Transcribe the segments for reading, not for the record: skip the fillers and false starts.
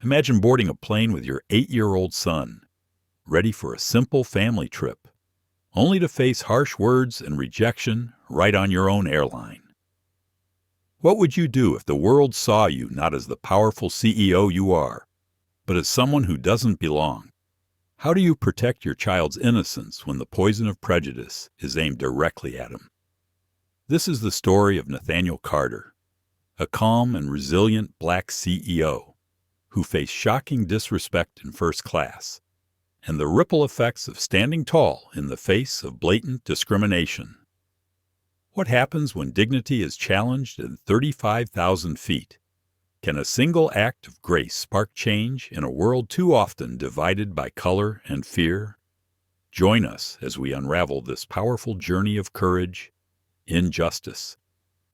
Imagine boarding a plane with your 8-year-old son, ready for a simple family trip, only to face harsh words and rejection right on your own airline. What would you do if the world saw you not as the powerful CEO you are, but as someone who doesn't belong? How do you protect your child's innocence when the poison of prejudice is aimed directly at him? This is the story of Nathaniel Carter, a calm and resilient black CEO who faced shocking disrespect in first class and the ripple effects of standing tall in the face of blatant discrimination. What happens when dignity is challenged at 35,000 feet? Can a single act of grace spark change in a world too often divided by color and fear? Join us as we unravel this powerful journey of courage, injustice,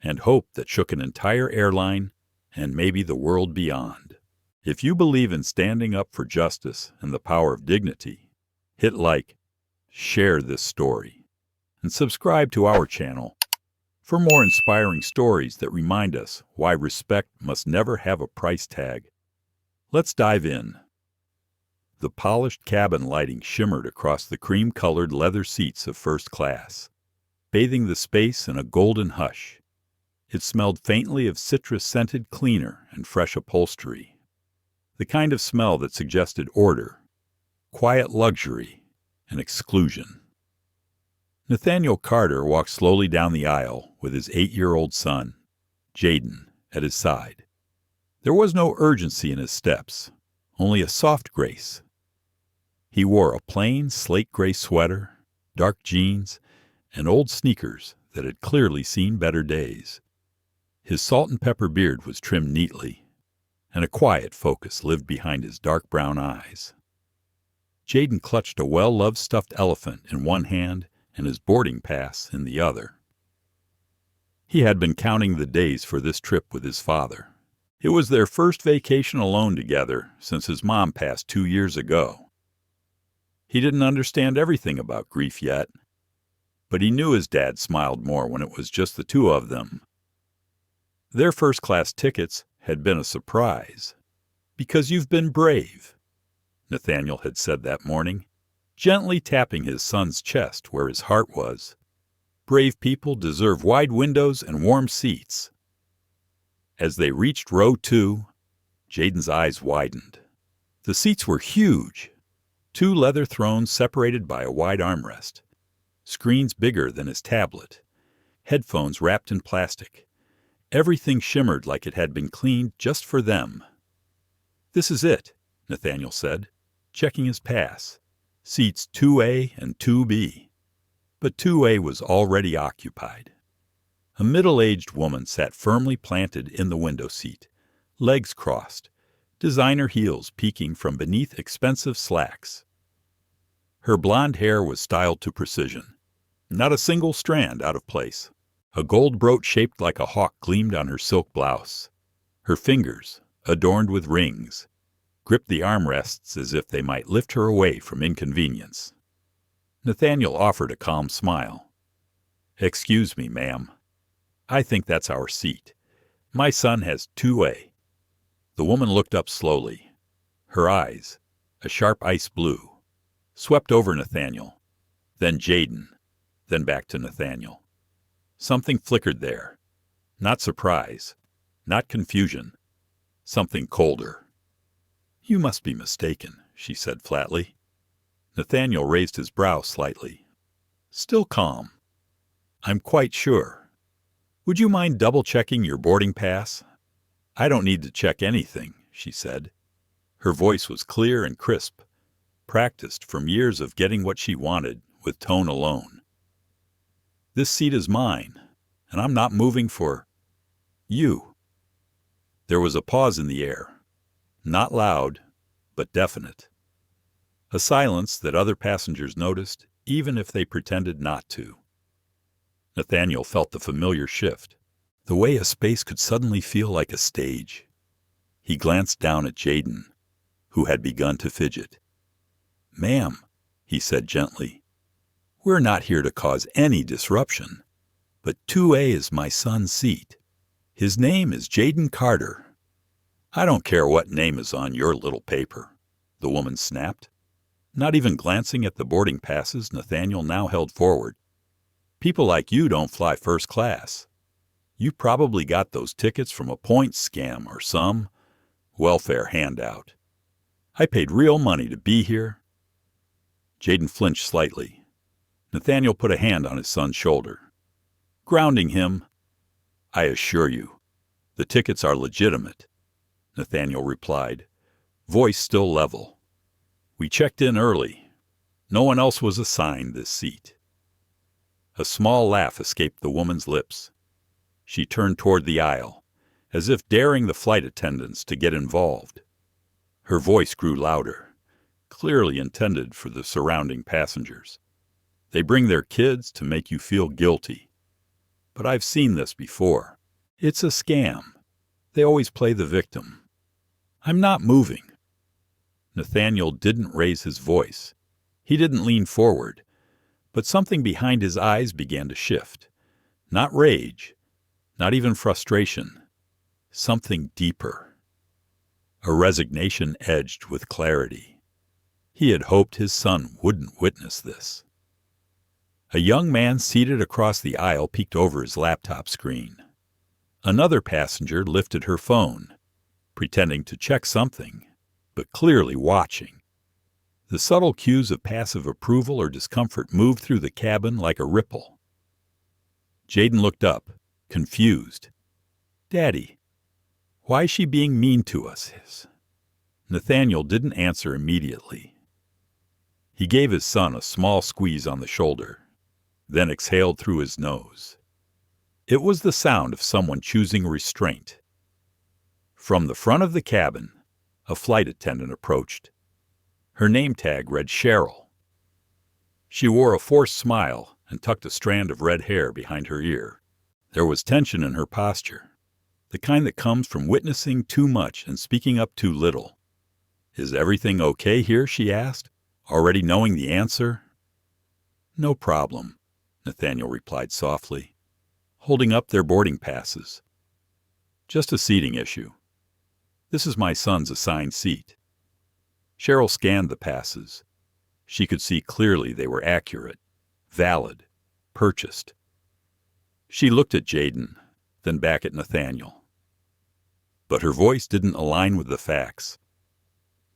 and hope that shook an entire airline and maybe the world beyond. If you believe in standing up for justice and the power of dignity, hit like, share this story, and subscribe to our channel for more inspiring stories that remind us why respect must never have a price tag. Let's dive in. The polished cabin lighting shimmered across the cream-colored leather seats of first class, bathing the space in a golden hush. It smelled faintly of citrus-scented cleaner and fresh upholstery, the kind of smell that suggested order, quiet luxury, and exclusion. Nathaniel Carter walked slowly down the aisle with his 8-year-old son, Jaden, at his side. There was no urgency in his steps, only a soft grace. He wore a plain slate-gray sweater, dark jeans, and old sneakers that had clearly seen better days. His salt-and-pepper beard was trimmed neatly, and a quiet focus lived behind his dark brown eyes. Jaden clutched a well-loved stuffed elephant in one hand and his boarding pass in the other. He had been counting the days for this trip with his father. It was their first vacation alone together since his mom passed 2 years ago. He didn't understand everything about grief yet, but he knew his dad smiled more when it was just the two of them. Their first-class tickets had been a surprise. "Because you've been brave," Nathaniel had said that morning, gently tapping his son's chest where his heart was. Brave people deserve wide windows and warm seats. As they reached row 2, Jaden's eyes widened. The seats were huge. 2 leather thrones separated by a wide armrest, screens bigger than his tablet, headphones wrapped in plastic. Everything shimmered like it had been cleaned just for them. "This is it," Nathaniel said, checking his pass. "Seats 2A and 2B. But 2A was already occupied. A middle-aged woman sat firmly planted in the window seat, legs crossed, designer heels peeking from beneath expensive slacks. Her blonde hair was styled to precision, not a single strand out of place. A gold brooch shaped like a hawk gleamed on her silk blouse. Her fingers, adorned with rings, gripped the armrests as if they might lift her away from inconvenience. Nathaniel offered a calm smile. "Excuse me, ma'am. I think that's our seat. My son has 2A. The woman looked up slowly. Her eyes, a sharp ice blue, swept over Nathaniel, then Jaden, then back to Nathaniel. Something flickered there. Not surprise, not confusion. Something colder. "You must be mistaken," she said flatly. Nathaniel raised his brow slightly, still calm. "I'm quite sure. Would you mind double-checking your boarding pass?" "I don't need to check anything," she said. Her voice was clear and crisp, practiced from years of getting what she wanted with tone alone. "This seat is mine, and I'm not moving for you." There was a pause in the air, not loud, but definite. A silence that other passengers noticed, even if they pretended not to. Nathaniel felt the familiar shift, the way a space could suddenly feel like a stage. He glanced down at Jaden, who had begun to fidget. "Ma'am," he said gently, "we're not here to cause any disruption, but 2A is my son's seat. His name is Jaden Carter." I don't care what name is on your little paper, the woman snapped. Not even glancing at the boarding passes Nathaniel now held forward. People like you don't fly first class. You probably got those tickets from a points scam or some welfare handout. I paid real money to be here. Jaden flinched slightly. Nathaniel put a hand on his son's shoulder. Grounding him, I assure you, the tickets are legitimate, Nathaniel replied, voice still level. We checked in early. No one else was assigned this seat. A small laugh escaped the woman's lips. She turned toward the aisle, as if daring the flight attendants to get involved. Her voice grew louder, clearly intended for the surrounding passengers. They bring their kids to make you feel guilty. But I've seen this before. It's a scam. They always play the victim. I'm not moving. Nathaniel didn't raise his voice. He didn't lean forward, but something behind his eyes began to shift. Not rage, not even frustration. Something deeper. A resignation edged with clarity. He had hoped his son wouldn't witness this. A young man seated across the aisle peeked over his laptop screen. Another passenger lifted her phone, pretending to check something, but clearly watching. The subtle cues of passive approval or discomfort moved through the cabin like a ripple. Jaden looked up, confused. Daddy, why is she being mean to us? Nathaniel didn't answer immediately. He gave his son a small squeeze on the shoulder, then exhaled through his nose. It was the sound of someone choosing restraint. From the front of the cabin, a flight attendant approached. Her name tag read Cheryl. She wore a forced smile and tucked a strand of red hair behind her ear. There was tension in her posture, the kind that comes from witnessing too much and speaking up too little. Is everything okay here? She asked, already knowing the answer. No problem, Nathaniel replied softly, holding up their boarding passes. Just a seating issue. This is my son's assigned seat. Cheryl scanned the passes. She could see clearly they were accurate, valid, purchased. She looked at Jaden, then back at Nathaniel. But her voice didn't align with the facts.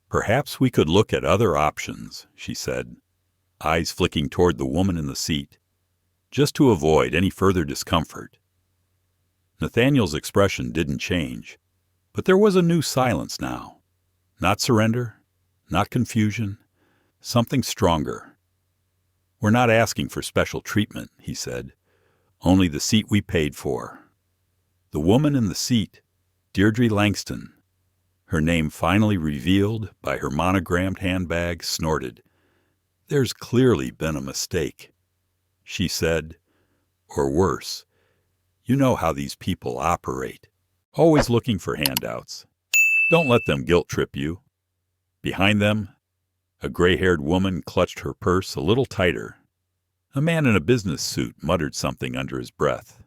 Perhaps we could look at other options, she said, eyes flicking toward the woman in the seat, just to avoid any further discomfort. Nathaniel's expression didn't change, but there was a new silence now. Not surrender, not confusion, something stronger. We're not asking for special treatment, he said, only the seat we paid for. The woman in the seat, Deirdre Langston, her name finally revealed by her monogrammed handbag, snorted. There's clearly been a mistake, she said, or worse. You know how these people operate, always looking for handouts. Don't let them guilt trip you. Behind them, a gray-haired woman clutched her purse a little tighter. A man in a business suit muttered something under his breath.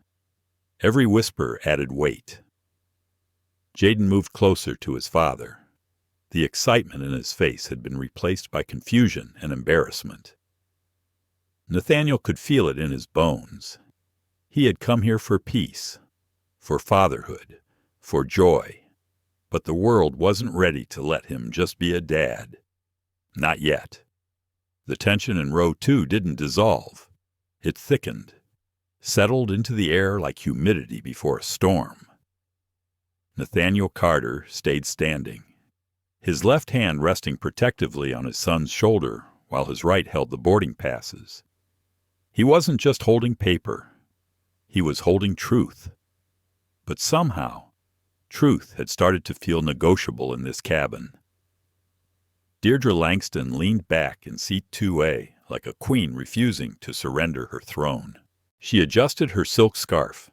Every whisper added weight. Jaden moved closer to his father. The excitement in his face had been replaced by confusion and embarrassment. Nathaniel could feel it in his bones. He had come here for peace, for fatherhood, for joy. But the world wasn't ready to let him just be a dad. Not yet. The tension in row 2 didn't dissolve. It thickened, settled into the air like humidity before a storm. Nathaniel Carter stayed standing, his left hand resting protectively on his son's shoulder while his right held the boarding passes. He wasn't just holding paper. He was holding truth. But somehow, truth had started to feel negotiable in this cabin. Deirdre Langston leaned back in seat 2A like a queen refusing to surrender her throne. She adjusted her silk scarf,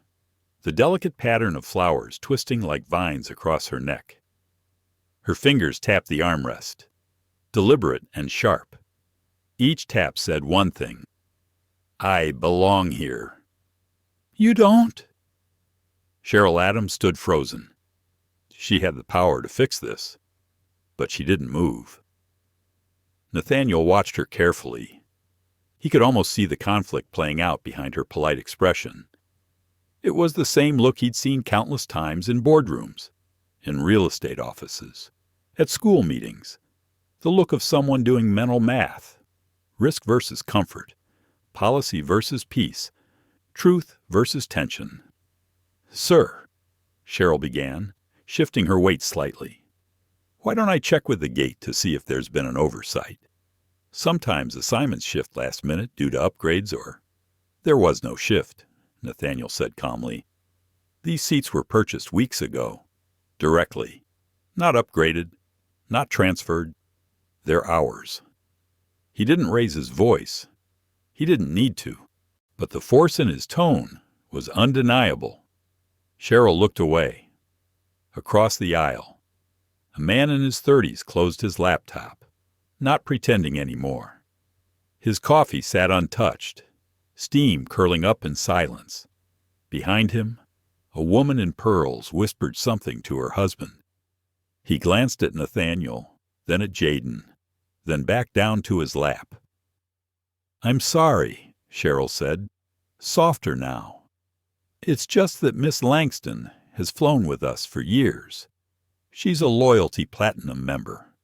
the delicate pattern of flowers twisting like vines across her neck. Her fingers tapped the armrest, deliberate and sharp. Each tap said one thing. I belong here. You don't? Cheryl Adams stood frozen. She had the power to fix this, but she didn't move. Nathaniel watched her carefully. He could almost see the conflict playing out behind her polite expression. It was the same look he'd seen countless times in boardrooms, in real estate offices, at school meetings. The look of someone doing mental math. Risk versus comfort. Policy versus peace. Truth versus tension. "Sir," Cheryl began, shifting her weight slightly, "why don't I check with the gate to see if there's been an oversight? Sometimes assignments shift last minute due to upgrades or—" "There was no shift," Nathaniel said calmly. "These seats were purchased weeks ago, directly. Not upgraded, not transferred. They're ours." He didn't raise his voice. He didn't need to, but the force in his tone was undeniable. Cheryl looked away. Across the aisle, a man in his 30s closed his laptop, not pretending anymore. His coffee sat untouched, steam curling up in silence. Behind him, a woman in pearls whispered something to her husband. He glanced at Nathaniel, then at Jaden, then back down to his lap. "I'm sorry," Cheryl said, softer now. "It's just that Miss Langston has flown with us for years. She's a loyalty platinum member.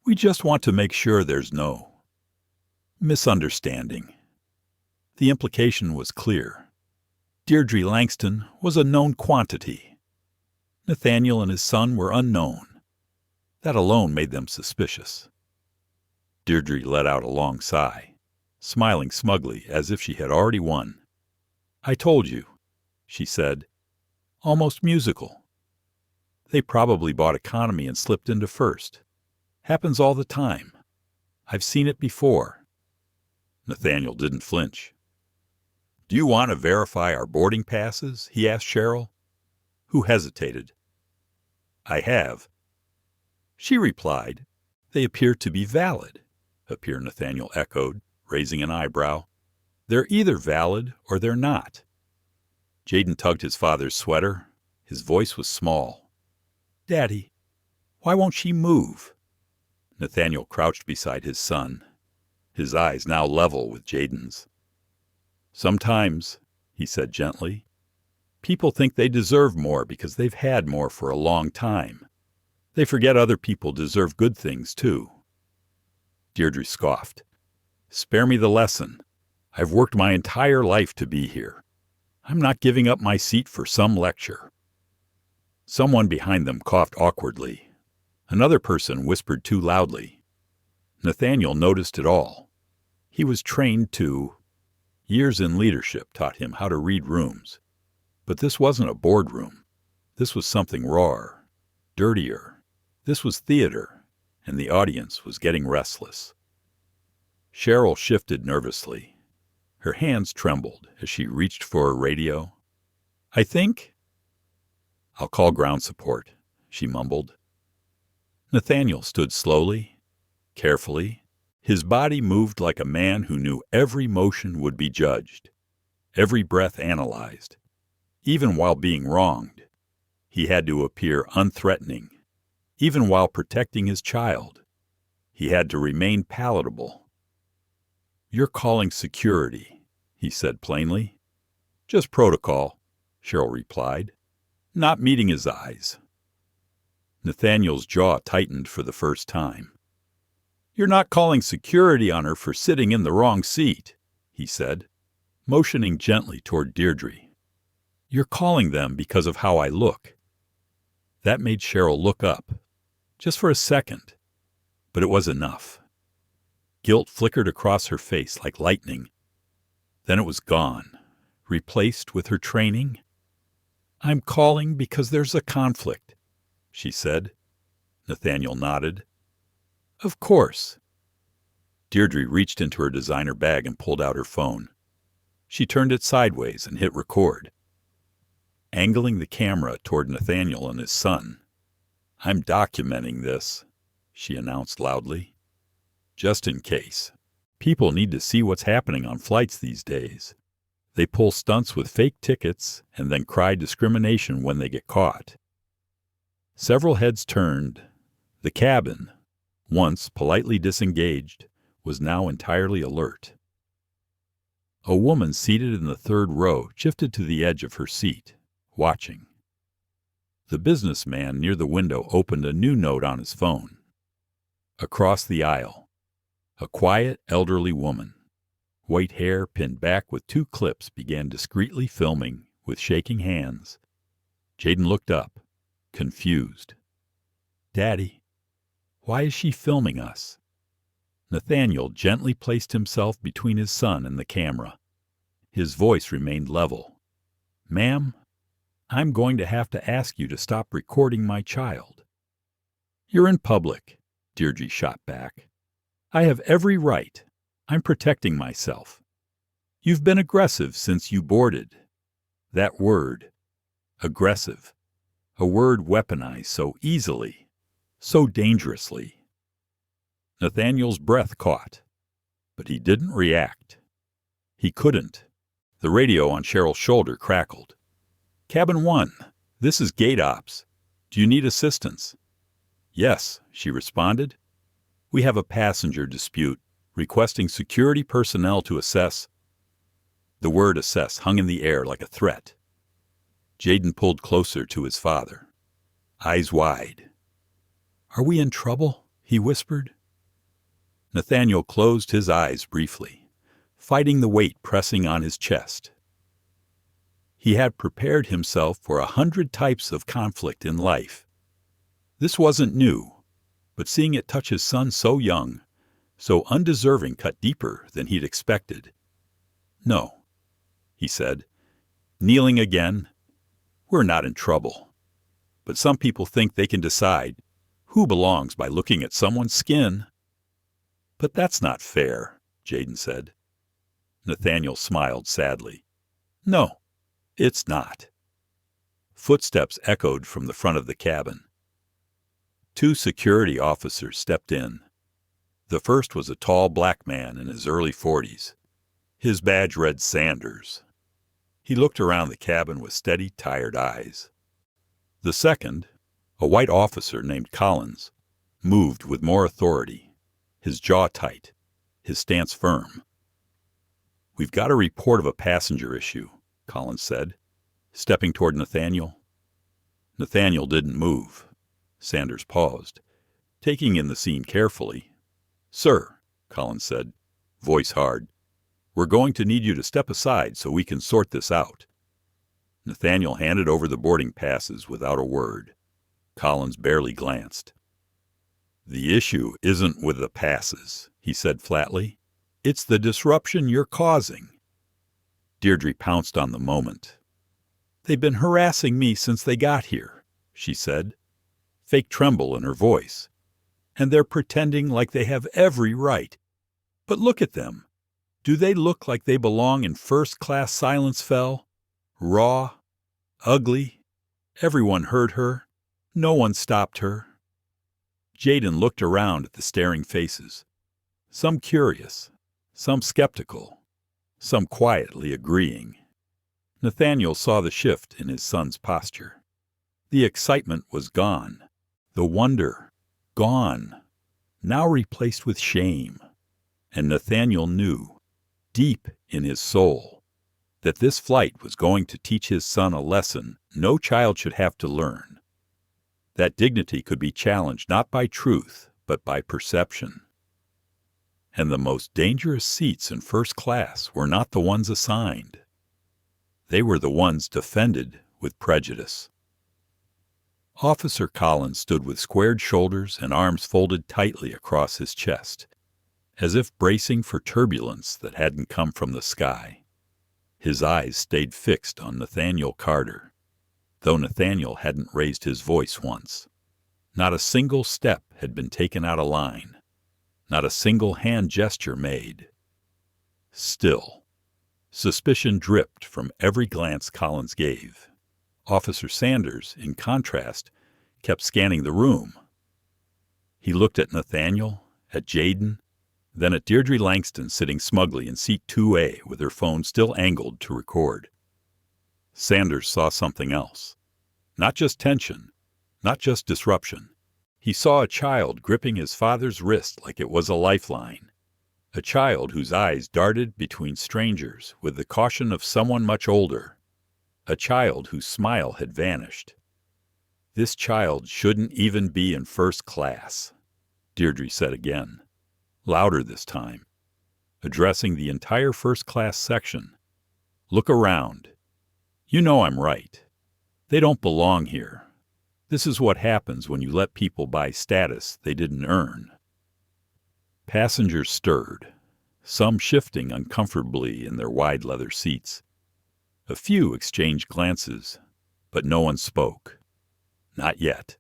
We just want to make sure there's no misunderstanding." The implication was clear. Deirdre Langston was a known quantity. Nathaniel and his son were unknown. That alone made them suspicious. Deirdre let out a long sigh, smiling smugly as if she had already won. "I told you," she said, almost musical. "They probably bought economy and slipped into first. Happens all the time. I've seen it before." Nathaniel didn't flinch. "Do you want to verify our boarding passes?" he asked Cheryl, who hesitated. "I have." She replied, "They appear to be valid." "Appear," Nathaniel echoed, raising an eyebrow. "They're either valid or they're not." Jaden tugged his father's sweater. His voice was small. "Daddy, why won't she move?" Nathaniel crouched beside his son, his eyes now level with Jaden's. "Sometimes," he said gently, "people think they deserve more because they've had more for a long time. They forget other people deserve good things, too." Deirdre scoffed. "Spare me the lesson. I've worked my entire life to be here. I'm not giving up my seat for some lecture." Someone behind them coughed awkwardly. Another person whispered too loudly. Nathaniel noticed it all. He was trained to. Years in leadership taught him how to read rooms. But this wasn't a boardroom. This was something rawer, dirtier. This was theater, and the audience was getting restless. Cheryl shifted nervously. Her hands trembled as she reached for a radio. "I think—" "I'll call ground support," she mumbled. Nathaniel stood slowly, carefully. His body moved like a man who knew every motion would be judged, every breath analyzed. Even while being wronged, he had to appear unthreatening. Even while protecting his child, he had to remain palatable. "You're calling security," he said plainly. "Just protocol," Cheryl replied, not meeting his eyes. Nathaniel's jaw tightened for the first time. "You're not calling security on her for sitting in the wrong seat," he said, motioning gently toward Deirdre. "You're calling them because of how I look." That made Cheryl look up, just for a second, but it was enough. Guilt flickered across her face like lightning. Then it was gone, replaced with her training. "I'm calling because there's a conflict," she said. Nathaniel nodded. "Of course." Deirdre reached into her designer bag and pulled out her phone. She turned it sideways and hit record. Angling the camera toward Nathaniel and his son. "I'm documenting this," she announced loudly. "Just in case. People need to see what's happening on flights these days. They pull stunts with fake tickets and then cry discrimination when they get caught." Several heads turned. The cabin, once politely disengaged, was now entirely alert. A woman seated in the third row shifted to the edge of her seat, watching. The businessman near the window opened a new note on his phone. Across the aisle, a quiet, elderly woman, white hair pinned back with 2 clips, began discreetly filming with shaking hands. Jaden looked up, confused. "Daddy, why is she filming us?" Nathaniel gently placed himself between his son and the camera. His voice remained level. "Ma'am, I'm going to have to ask you to stop recording my child." "You're in public," Deirdre shot back. "I have every right. I'm protecting myself. You've been aggressive since you boarded." That word, aggressive, a word weaponized so easily, so dangerously. Nathaniel's breath caught, but he didn't react. He couldn't. The radio on Cheryl's shoulder crackled. "Cabin 1, this is Gate Ops. Do you need assistance?" "Yes," she responded. "We have a passenger dispute, requesting security personnel to assess." The word assess hung in the air like a threat. Jaden pulled closer to his father, eyes wide. "Are we in trouble?" he whispered. Nathaniel closed his eyes briefly, fighting the weight pressing on his chest. He had prepared himself for 100 types of conflict in life. This wasn't new, but seeing it touch his son so young, so undeserving, cut deeper than he'd expected. "No," he said, kneeling again. "We're not in trouble. But some people think they can decide who belongs by looking at someone's skin." "But that's not fair," Jaden said. Nathaniel smiled sadly. "No, it's not." Footsteps echoed from the front of the cabin. 2 security officers stepped in. The first was a tall black man in his early 40s. His badge read Sanders. He looked around the cabin with steady, tired eyes. The second, a white officer named Collins, moved with more authority, his jaw tight, his stance firm. "We've got a report of a passenger issue," Collins said, stepping toward Nathaniel. Nathaniel didn't move. Sanders paused, taking in the scene carefully. "Sir," Collins said, voice hard, "we're going to need you to step aside so we can sort this out." Nathaniel handed over the boarding passes without a word. Collins barely glanced. "The issue isn't with the passes," he said flatly. "It's the disruption you're causing." Deirdre pounced on the moment. "They've been harassing me since they got here," she said, fake tremble in her voice. "And they're pretending like they have every right. But look at them. Do they look like they belong in first-class Silence Fell? Raw, ugly. Everyone heard her. No one stopped her." Jaden looked around at the staring faces, some curious, some skeptical, some quietly agreeing. Nathaniel saw the shift in his son's posture. The excitement was gone, the wonder gone, now replaced with shame. And Nathaniel knew, deep in his soul, that this flight was going to teach his son a lesson no child should have to learn. That dignity could be challenged not by truth, but by perception. And the most dangerous seats in first class were not the ones assigned. They were the ones defended with prejudice. Officer Collins stood with squared shoulders and arms folded tightly across his chest, as if bracing for turbulence that hadn't come from the sky. His eyes stayed fixed on Nathaniel Carter, though Nathaniel hadn't raised his voice once. Not a single step had been taken out of line. Not a single hand gesture made. Still, suspicion dripped from every glance Collins gave. Officer Sanders, in contrast, kept scanning the room. He looked at Nathaniel, at Jaden, then at Deirdre Langston sitting smugly in seat 2A with her phone still angled to record. Sanders saw something else. Not just tension, not just disruption. He saw a child gripping his father's wrist like it was a lifeline, a child whose eyes darted between strangers with the caution of someone much older, a child whose smile had vanished. "This child shouldn't even be in first class," Deirdre said again, louder this time, addressing the entire first-class section. "Look around. You know I'm right. They don't belong here. This is what happens when you let people buy status they didn't earn." Passengers stirred, some shifting uncomfortably in their wide leather seats. A few exchanged glances, but no one spoke. Not yet.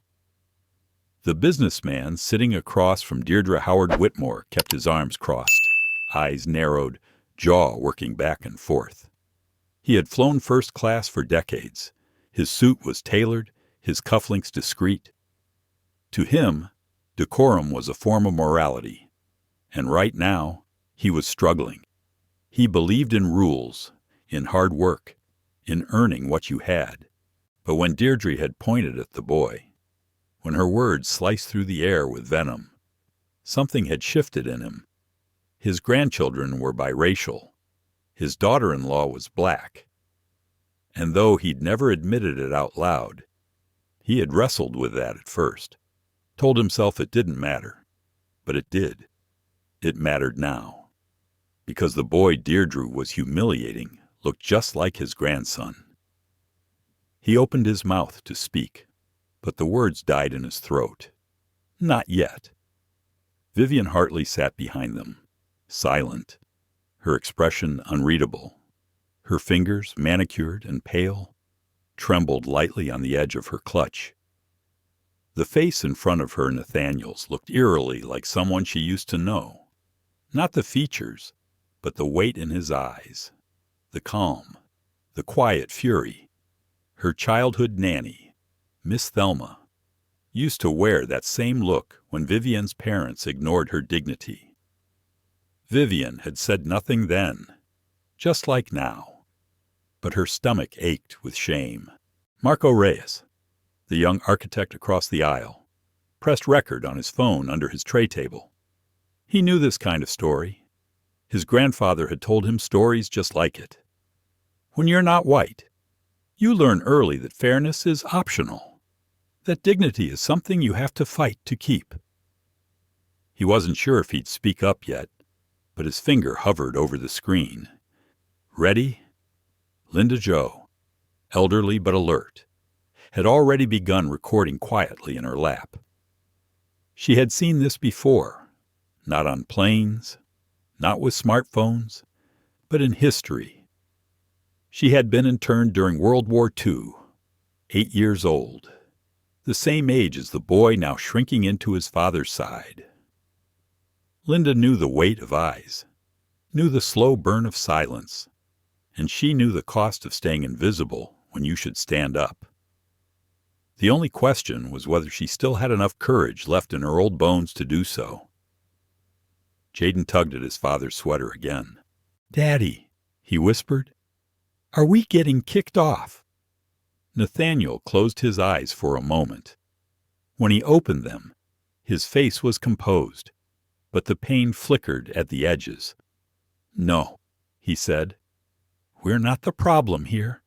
The businessman sitting across from Deirdre Howard Whitmore kept his arms crossed, eyes narrowed, jaw working back and forth. He had flown first class for decades. His suit was tailored, his cufflinks discreet. To him, decorum was a form of morality, and right now, he was struggling. He believed in rules, in hard work, in earning what you had. But when Deirdre had pointed at the boy, when her words sliced through the air with venom, something had shifted in him. His grandchildren were biracial. His daughter-in-law was black. And though he'd never admitted it out loud, he had wrestled with that at first, told himself it didn't matter. But it did. It mattered now. Because the boy Deirdre was humiliating looked just like his grandson. He opened his mouth to speak, but the words died in his throat. Not yet. Vivian Hartley sat behind them, silent, her expression unreadable. Her fingers, manicured and pale, trembled lightly on the edge of her clutch. The face in front of her, Nathaniel's, looked eerily like someone she used to know. Not the features, but the weight in his eyes, the calm, the quiet fury. Her childhood nanny, Miss Thelma, used to wear that same look when Vivian's parents ignored her dignity. Vivian had said nothing then, just like now. But her stomach ached with shame. Marco Reyes, the young architect across the aisle, pressed record on his phone under his tray table. He knew this kind of story. His grandfather had told him stories just like it. When you're not white, you learn early that fairness is optional, that dignity is something you have to fight to keep. He wasn't sure if he'd speak up yet, but his finger hovered over the screen. Ready? Linda Jo, elderly but alert, had already begun recording quietly in her lap. She had seen this before, not on planes, not with smartphones, but in history. She had been interned during World War II, 8 years old, the same age as the boy now shrinking into his father's side. Linda knew the weight of eyes, knew the slow burn of silence, and she knew the cost of staying invisible when you should stand up. The only question was whether she still had enough courage left in her old bones to do so. Jaden tugged at his father's sweater again. "Daddy," he whispered, "are we getting kicked off?" Nathaniel closed his eyes for a moment. When he opened them, his face was composed, but the pain flickered at the edges. "No," he said. "We're not the problem here."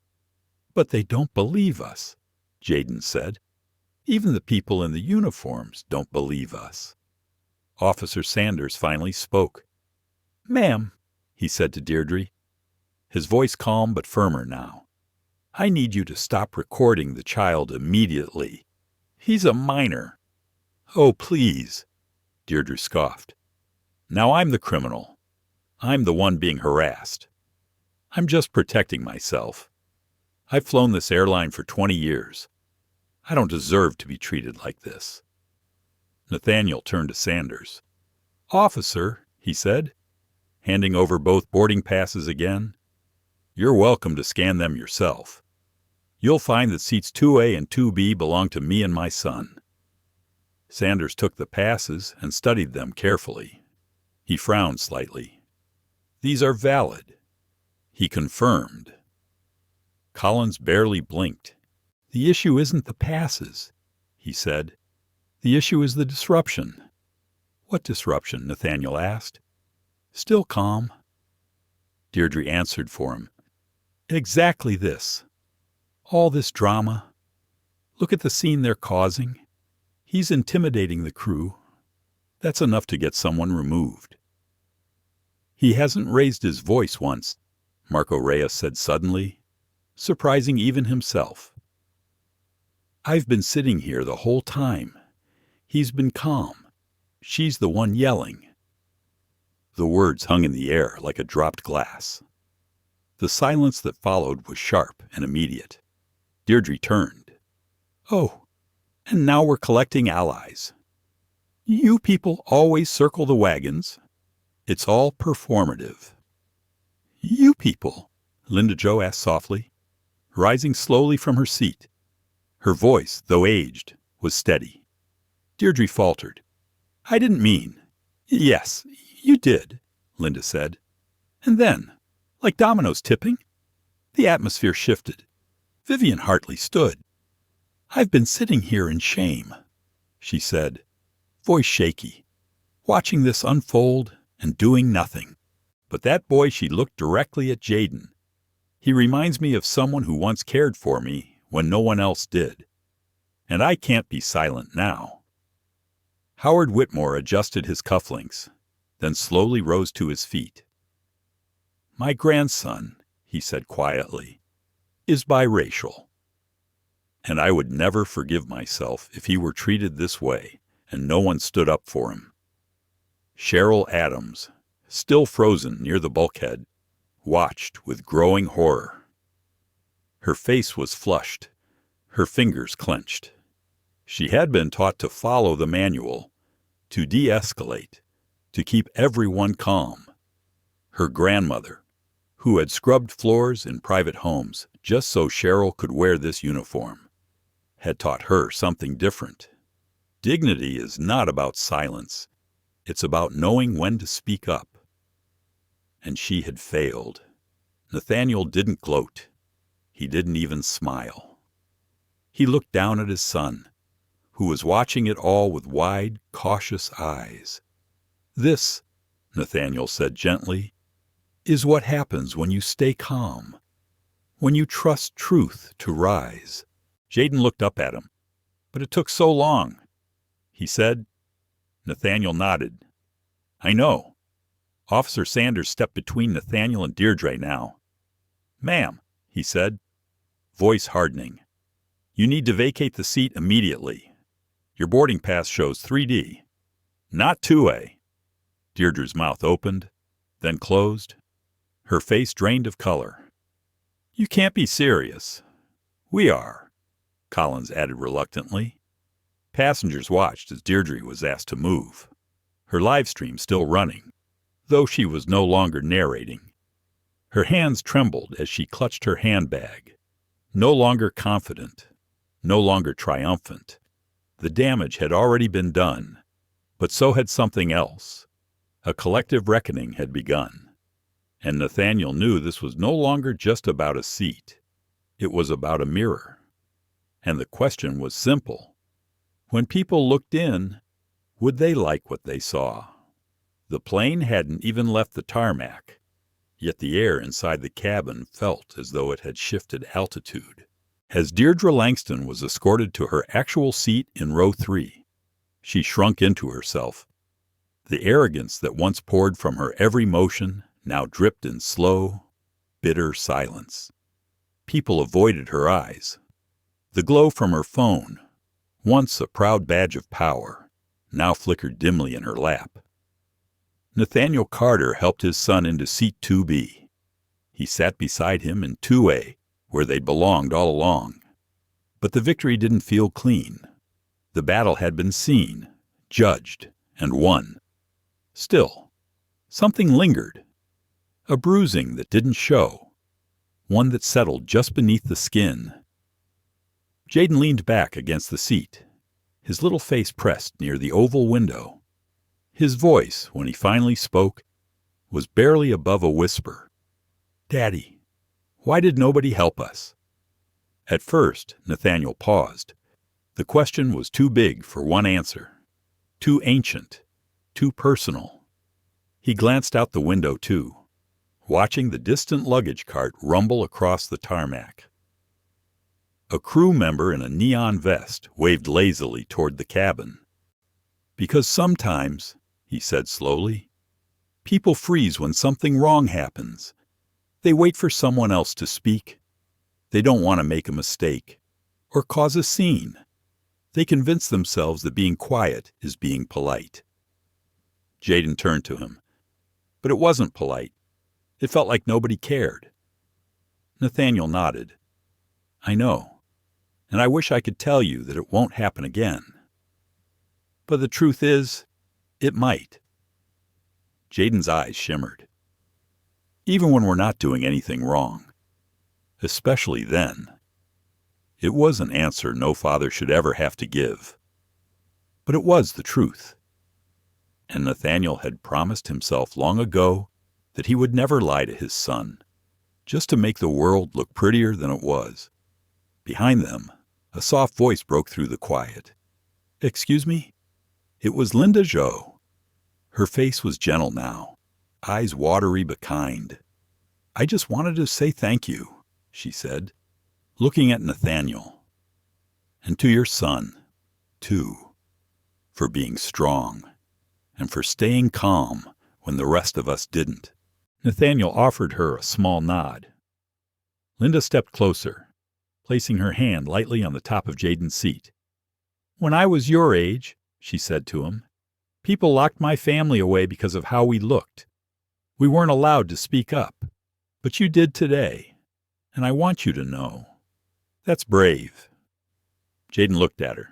"But they don't believe us," Jaden said. "Even the people in the uniforms don't believe us." Officer Sanders finally spoke. "Ma'am," he said to Deirdre, his voice calm but firmer now, "I need you to stop recording the child immediately. He's a minor." "Oh, please," Deirdre scoffed. "Now I'm the criminal. I'm the one being harassed. I'm just protecting myself. I've flown this airline for 20 years. I don't deserve to be treated like this." Nathaniel turned to Sanders. "Officer," he said, handing over both boarding passes again, "you're welcome to scan them yourself. You'll find that seats 2A and 2B belong to me and my son." Sanders took the passes and studied them carefully. He frowned slightly. "These are valid." He confirmed. Collins barely blinked. "The issue isn't the passes. he said. "The issue is the disruption." "What disruption?" Nathaniel asked. Still calm, Deirdre answered for him. "Exactly this. All this drama. Look at the scene they're causing. He's intimidating the crew. That's enough to get someone removed." "He hasn't raised his voice once," Marco Reyes said suddenly, surprising even himself. "I've been sitting here the whole time. He's been calm. She's the one yelling." The words hung in the air like a dropped glass. The silence that followed was sharp and immediate. Deirdre turned. "Oh, and now we're collecting allies. You people always circle the wagons. It's all performative." "You people?" Linda Jo asked softly, rising slowly from her seat. Her voice, though aged, was steady. Deirdre faltered. "I didn't mean—" "Yes, you did," Linda said. And then, like dominoes tipping, the atmosphere shifted. Vivian Hartley stood. "I've been sitting here in shame," she said, voice shaky, watching this unfold and doing nothing. But that boy, she looked directly at Jaden. "He reminds me of someone who once cared for me when no one else did. And I can't be silent now." Howard Whitmore adjusted his cufflinks, then slowly rose to his feet. "My grandson," he said quietly, "is biracial. And I would never forgive myself if he were treated this way and no one stood up for him." Cheryl Adams, still frozen near the bulkhead, watched with growing horror. Her face was flushed, her fingers clenched. She had been taught to follow the manual, to de-escalate, to keep everyone calm. Her grandmother, who had scrubbed floors in private homes just so Cheryl could wear this uniform, had taught her something different. Dignity is not about silence. It's about knowing when to speak up. And she had failed. Nathaniel didn't gloat. He didn't even smile. He looked down at his son, who was watching it all with wide, cautious eyes. "This," Nathaniel said gently, "is what happens when you stay calm, when you trust truth to rise." Jaden looked up at him. "But it took so long," he said. Nathaniel nodded. "I know." Officer Sanders stepped between Nathaniel and Deirdre now. "Ma'am," he said, voice hardening, "you need to vacate the seat immediately. Your boarding pass shows 3D, not 2A. Deirdre's mouth opened, then closed. Her face drained of color. "You can't be serious." "We are," Collins added reluctantly. Passengers watched as Deirdre was asked to move, her live stream still running, though she was no longer narrating. Her hands trembled as she clutched her handbag, no longer confident, no longer triumphant. The damage had already been done, but so had something else. A collective reckoning had begun. And Nathaniel knew this was no longer just about a seat. It was about a mirror. And the question was simple. When people looked in, would they like what they saw? The plane hadn't even left the tarmac, yet the air inside the cabin felt as though it had shifted altitude. As Deirdre Langston was escorted to her actual seat in row 3, she shrunk into herself. The arrogance that once poured from her every motion now dripped in slow, bitter silence. People avoided her eyes. The glow from her phone, once a proud badge of power, now flickered dimly in her lap. Nathaniel Carter helped his son into seat 2B. He sat beside him in 2A, where they'd belonged all along. But the victory didn't feel clean. The battle had been seen, judged, and won. Still, something lingered. A bruising that didn't show, one that settled just beneath the skin. Jaden leaned back against the seat, his little face pressed near the oval window. His voice, when he finally spoke, was barely above a whisper. "Daddy, why did nobody help us?" At first, Nathaniel paused. The question was too big for one answer, too ancient, too personal. He glanced out the window, too, watching the distant luggage cart rumble across the tarmac. A crew member in a neon vest waved lazily toward the cabin. Because sometimes, he said slowly, people freeze when something wrong happens. They wait for someone else to speak. They don't want to make a mistake or cause a scene. They convince themselves that being quiet is being polite. Jaden turned to him. But it wasn't polite. It felt like nobody cared. Nathaniel nodded. I know, and I wish I could tell you that it won't happen again. But the truth is, it might. Jaden's eyes shimmered. Even when we're not doing anything wrong. Especially then. It was an answer no father should ever have to give. But it was the truth. And Nathaniel had promised himself long ago that he would never lie to his son, just to make the world look prettier than it was. Behind them, a soft voice broke through the quiet. Excuse me? It was Linda Jo. Her face was gentle now, eyes watery but kind. I just wanted to say thank you, she said, looking at Nathaniel. And to your son, too, for being strong and for staying calm when the rest of us didn't. Nathaniel offered her a small nod. Linda stepped closer, placing her hand lightly on the top of Jaden's seat. When I was your age, she said to him, people locked my family away because of how we looked. We weren't allowed to speak up, but you did today, and I want you to know. That's brave. Jaden looked at her,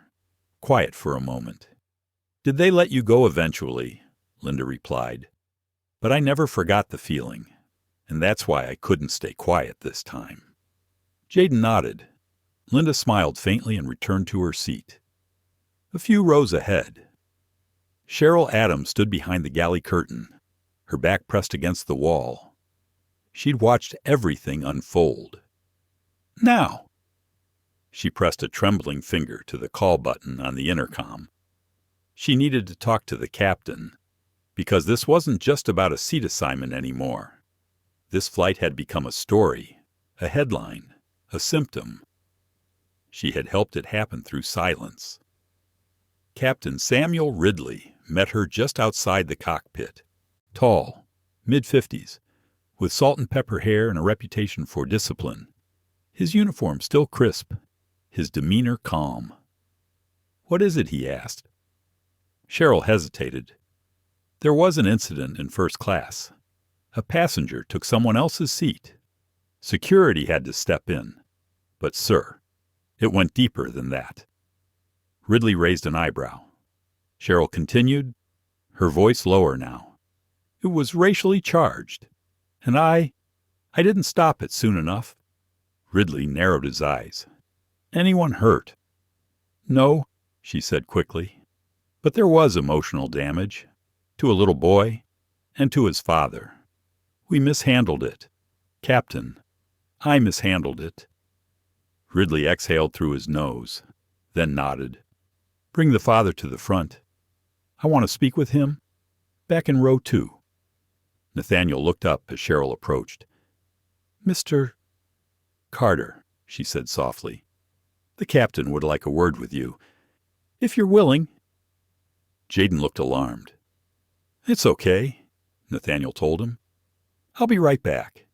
quiet for a moment. Did they let you go eventually? Linda replied. But I never forgot the feeling, and that's why I couldn't stay quiet this time. Jaden nodded. Linda smiled faintly and returned to her seat. A few rows ahead, Cheryl Adams stood behind the galley curtain, her back pressed against the wall. She'd watched everything unfold. Now! She pressed a trembling finger to the call button on the intercom. She needed to talk to the captain, because this wasn't just about a seat assignment anymore. This flight had become a story, a headline, a symptom. She had helped it happen through silence. Captain Samuel Ridley met her just outside the cockpit, tall, mid-50s, with salt and pepper hair and a reputation for discipline. His uniform still crisp, his demeanor calm. What is it? He asked. Cheryl hesitated. There was an incident in first class. A passenger took someone else's seat. Security had to step in. But, sir, it went deeper than that. Ridley raised an eyebrow. Cheryl continued, her voice lower now. It was racially charged. And I didn't stop it soon enough. Ridley narrowed his eyes. Anyone hurt? No, she said quickly. But there was emotional damage. To a little boy, and to his father. We mishandled it. Captain, I mishandled it. Ridley exhaled through his nose, then nodded. Bring the father to the front. I want to speak with him. Back in row 2. Nathaniel looked up as Cheryl approached. Mr. Carter, she said softly. The captain would like a word with you. If you're willing. Jaden looked alarmed. It's okay, Nathaniel told him. I'll be right back.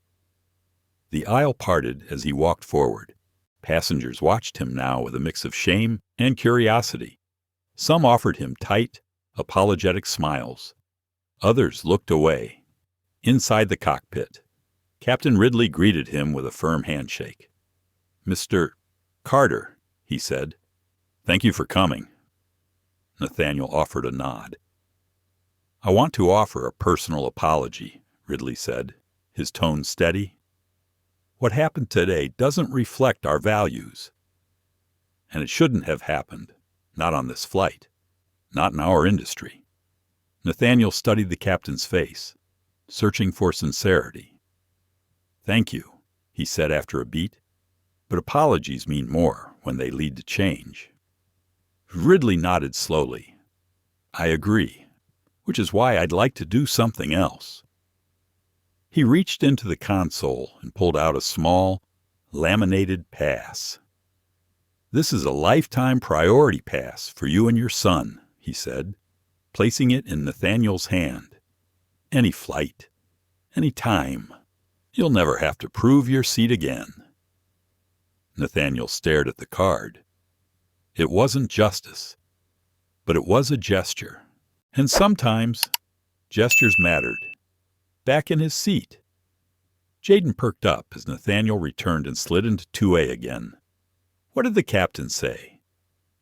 The aisle parted as he walked forward. Passengers watched him now with a mix of shame and curiosity. Some offered him tight, apologetic smiles. Others looked away. Inside the cockpit, Captain Ridley greeted him with a firm handshake. Mr. Carter, he said, thank you for coming. Nathaniel offered a nod. I want to offer a personal apology, Ridley said, his tone steady. What happened today doesn't reflect our values. And it shouldn't have happened, not on this flight, not in our industry. Nathaniel studied the captain's face, searching for sincerity. Thank you, he said after a beat, but apologies mean more when they lead to change. Ridley nodded slowly. I agree, which is why I'd like to do something else. He reached into the console and pulled out a small, laminated pass. This is a lifetime priority pass for you and your son, he said, placing it in Nathaniel's hand. Any flight, any time, you'll never have to prove your seat again. Nathaniel stared at the card. It wasn't justice, but it was a gesture. And sometimes, gestures mattered. Back in his seat. Jaden perked up as Nathaniel returned and slid into 2A again. What did the captain say?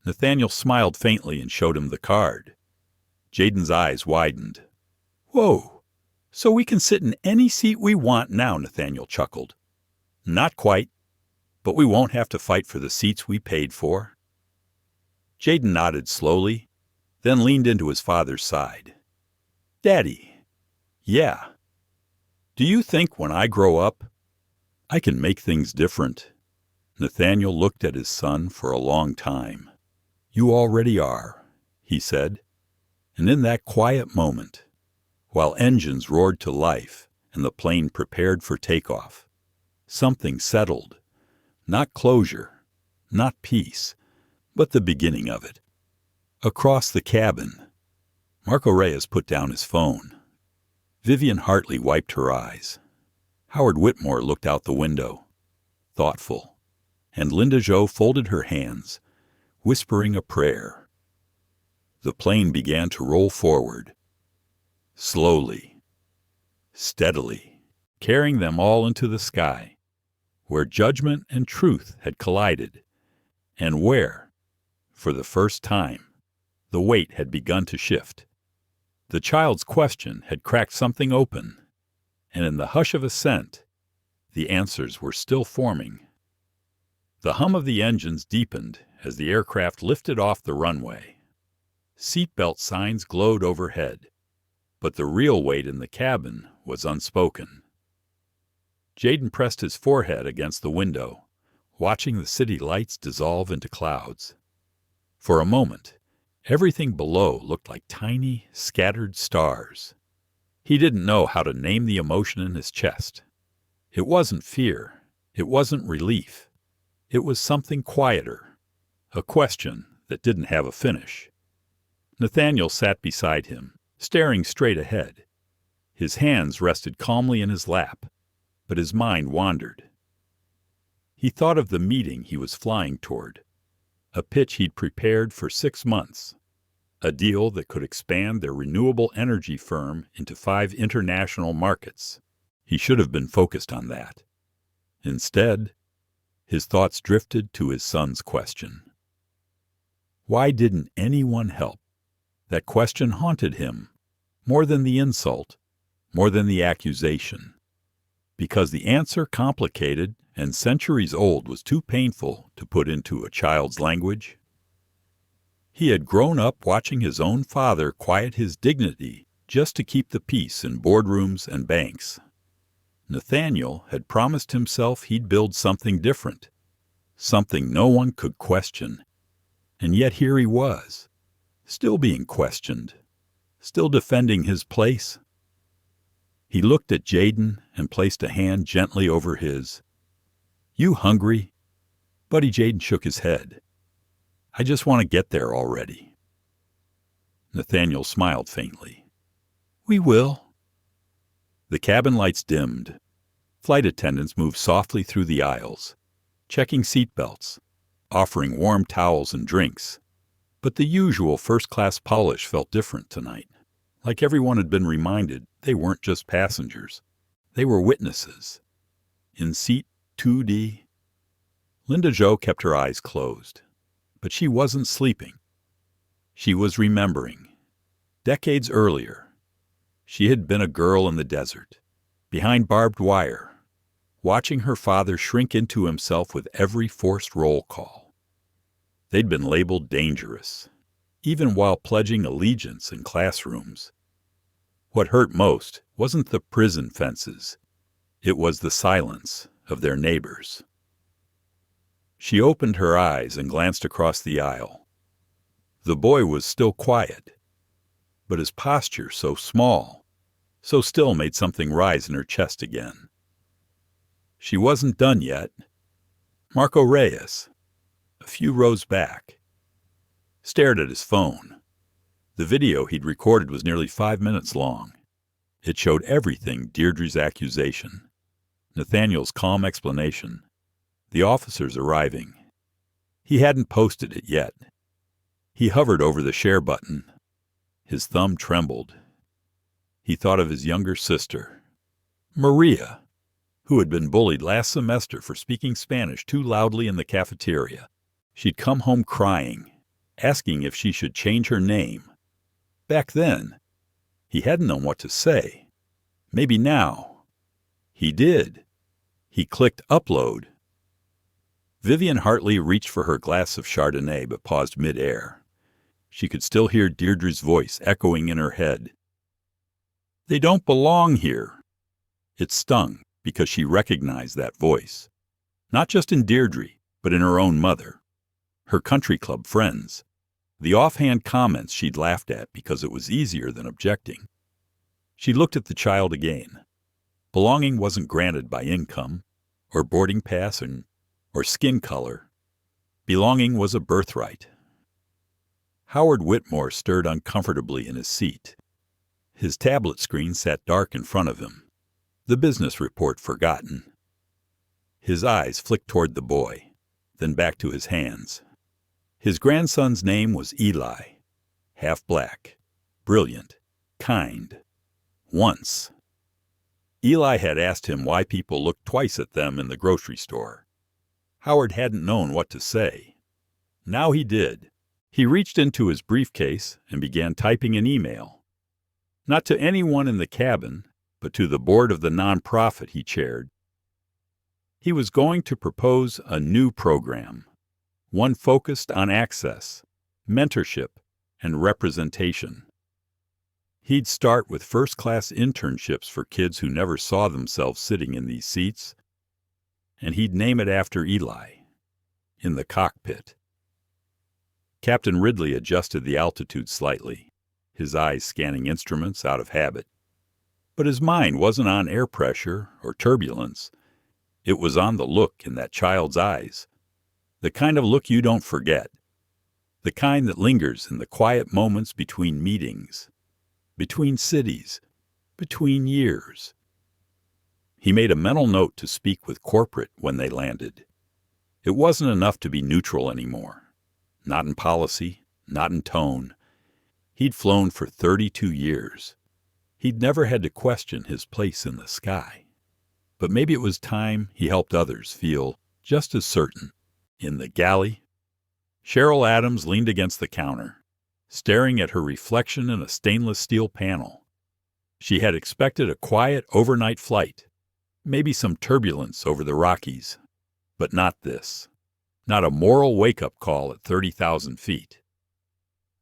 Nathaniel smiled faintly and showed him the card. Jaden's eyes widened. Whoa, so we can sit in any seat we want now, Nathaniel chuckled. Not quite, but we won't have to fight for the seats we paid for. Jaden nodded slowly, then leaned into his father's side. Daddy, yeah. Do you think when I grow up, I can make things different? Nathaniel looked at his son for a long time. You already are, he said. And in that quiet moment, while engines roared to life and the plane prepared for takeoff, something settled. Not closure, not peace, but the beginning of it. Across the cabin, Marco Reyes put down his phone. Vivian Hartley wiped her eyes. Howard Whitmore looked out the window, thoughtful, and Linda Jo folded her hands, whispering a prayer. The plane began to roll forward, slowly, steadily, carrying them all into the sky, where judgment and truth had collided, and where, for the first time, the weight had begun to shift. The child's question had cracked something open, and in the hush of ascent, the answers were still forming. The hum of the engines deepened as the aircraft lifted off the runway. Seatbelt signs glowed overhead, but the real weight in the cabin was unspoken. Jaden pressed his forehead against the window, watching the city lights dissolve into clouds. For a moment, everything below looked like tiny, scattered stars. He didn't know how to name the emotion in his chest. It wasn't fear. It wasn't relief. It was something quieter, a question that didn't have a finish. Nathaniel sat beside him, staring straight ahead. His hands rested calmly in his lap, but his mind wandered. He thought of the meeting he was flying toward, a pitch he'd prepared for 6 months, a deal that could expand their renewable energy firm into 5 international markets. He should have been focused on that. Instead, his thoughts drifted to his son's question. Why didn't anyone help? That question haunted him, more than the insult, more than the accusation. Because the answer, complicated and centuries old, was too painful to put into a child's language. He had grown up watching his own father quiet his dignity just to keep the peace in boardrooms and banks. Nathaniel had promised himself he'd build something different, something no one could question. And yet here he was, still being questioned, still defending his place. He looked at Jaden and placed a hand gently over his. You hungry? Buddy Jaden shook his head. I just want to get there already. Nathaniel smiled faintly. We will. The cabin lights dimmed. Flight attendants moved softly through the aisles, checking seatbelts, offering warm towels and drinks. But the usual first-class polish felt different tonight. Like everyone had been reminded, they weren't just passengers. They were witnesses. In seat 2D, Linda Jo kept her eyes closed. But she wasn't sleeping. She was remembering. Decades earlier, she had been a girl in the desert, behind barbed wire, watching her father shrink into himself with every forced roll call. They'd been labeled dangerous, even while pledging allegiance in classrooms. What hurt most wasn't the prison fences. It was the silence of their neighbors. She opened her eyes and glanced across the aisle. The boy was still quiet, but his posture so small, so still made something rise in her chest again. She wasn't done yet. Marco Reyes, a few rows back, stared at his phone. The video he'd recorded was nearly 5 minutes long. It showed everything: Deirdre's accusation, Nathaniel's calm explanation, the officers arriving. He hadn't posted it yet. He hovered over the share button. His thumb trembled. He thought of his younger sister, Maria, who had been bullied last semester for speaking Spanish too loudly in the cafeteria. She'd come home crying, asking if she should change her name. Back then, he hadn't known what to say. Maybe now. He did. He clicked upload. Vivian Hartley reached for her glass of Chardonnay but paused mid-air. She could still hear Deirdre's voice echoing in her head. They don't belong here. It stung because she recognized that voice. Not just in Deirdre, but in her own mother. Her country club friends. The offhand comments she'd laughed at because it was easier than objecting. She looked at the child again. Belonging wasn't granted by income, or boarding pass, or skin color. Belonging was a birthright. Howard Whitmore stirred uncomfortably in his seat. His tablet screen sat dark in front of him, the business report forgotten. His eyes flicked toward the boy, then back to his hands. His grandson's name was Eli, half black, brilliant, kind. Once. Eli had asked him why people looked twice at them in the grocery store. Howard hadn't known what to say. Now he did. He reached into his briefcase and began typing an email. Not to anyone in the cabin, but to the board of the nonprofit he chaired. He was going to propose a new program, one focused on access, mentorship, and representation. He'd start with first-class internships for kids who never saw themselves sitting in these seats, and he'd name it after Eli, in the cockpit. Captain Ridley adjusted the altitude slightly, his eyes scanning instruments out of habit. But his mind wasn't on air pressure or turbulence. It was on the look in that child's eyes, the kind of look you don't forget, the kind that lingers in the quiet moments between meetings, between cities, between years. He made a mental note to speak with corporate when they landed. It wasn't enough to be neutral anymore. Not in policy, not in tone. He'd flown for 32 years. He'd never had to question his place in the sky. But maybe it was time he helped others feel just as certain. In the galley, Cheryl Adams leaned against the counter, staring at her reflection in a stainless steel panel. She had expected a quiet overnight flight, maybe some turbulence over the Rockies, but not this. Not a moral wake-up call at 30,000 feet.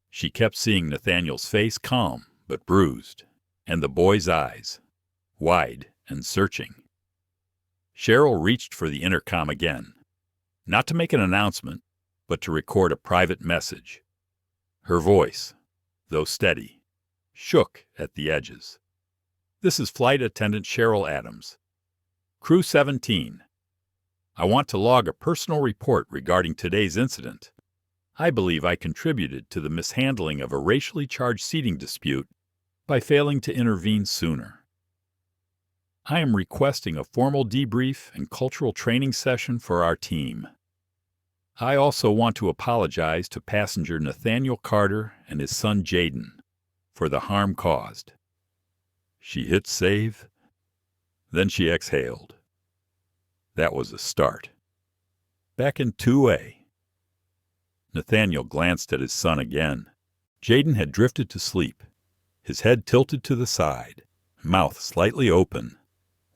She kept seeing Nathaniel's face calm but bruised, and the boy's eyes, wide and searching. Cheryl reached for the intercom again, not to make an announcement, but to record a private message. Her voice, though steady, shook at the edges. This is Flight Attendant Cheryl Adams. Crew 17. I want to log a personal report regarding today's incident. I believe I contributed to the mishandling of a racially charged seating dispute by failing to intervene sooner. I am requesting a formal debrief and cultural training session for our team. I also want to apologize to passenger Nathaniel Carter and his son Jaden for the harm caused. She hit save, then she exhaled. That was a start. Back in 2A. Nathaniel glanced at his son again. Jaden had drifted to sleep, his head tilted to the side, mouth slightly open,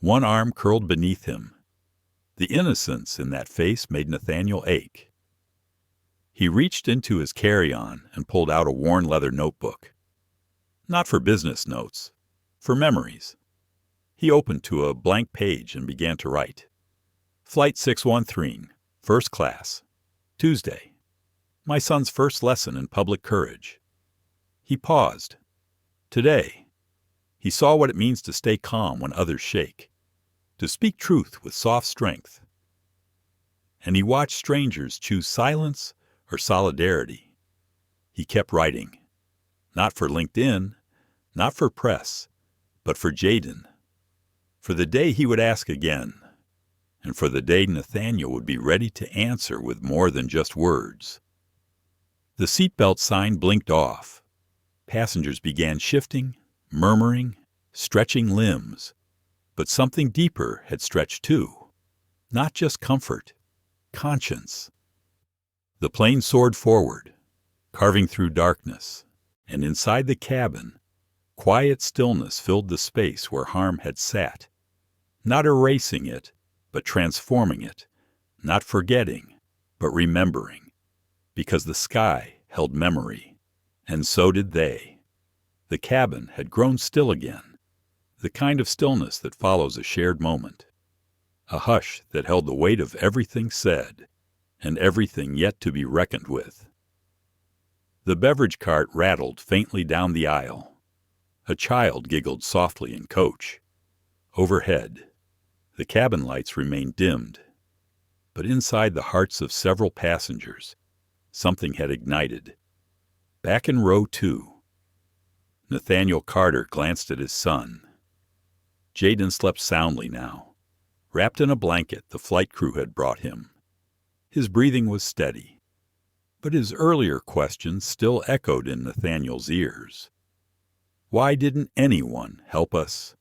one arm curled beneath him. The innocence in that face made Nathaniel ache. He reached into his carry-on and pulled out a worn leather notebook. Not for business notes, for memories. He opened to a blank page and began to write. Flight 613, First Class, Tuesday, My son's first lesson in public courage. He paused. Today, he saw what it means to stay calm when others shake, to speak truth with soft strength. And he watched strangers choose silence or solidarity. He kept writing, not for LinkedIn, not for press, but for Jaden, for the day he would ask again, and for the day Nathaniel would be ready to answer with more than just words. The seatbelt sign blinked off. Passengers began shifting, murmuring, stretching limbs. But something deeper had stretched too. Not just comfort, conscience. The plane soared forward, carving through darkness, and inside the cabin, quiet stillness filled the space where harm had sat, not erasing it, but transforming it, not forgetting, but remembering, because the sky held memory, and so did they. The cabin had grown still again, the kind of stillness that follows a shared moment, a hush that held the weight of everything said, and everything yet to be reckoned with. The beverage cart rattled faintly down the aisle. A child giggled softly in coach. Overhead, the cabin lights remained dimmed, but inside the hearts of several passengers, something had ignited. Back in row 2, Nathaniel Carter glanced at his son. Jaden slept soundly now, wrapped in a blanket the flight crew had brought him. His breathing was steady, but his earlier questions still echoed in Nathaniel's ears. Why didn't anyone help us?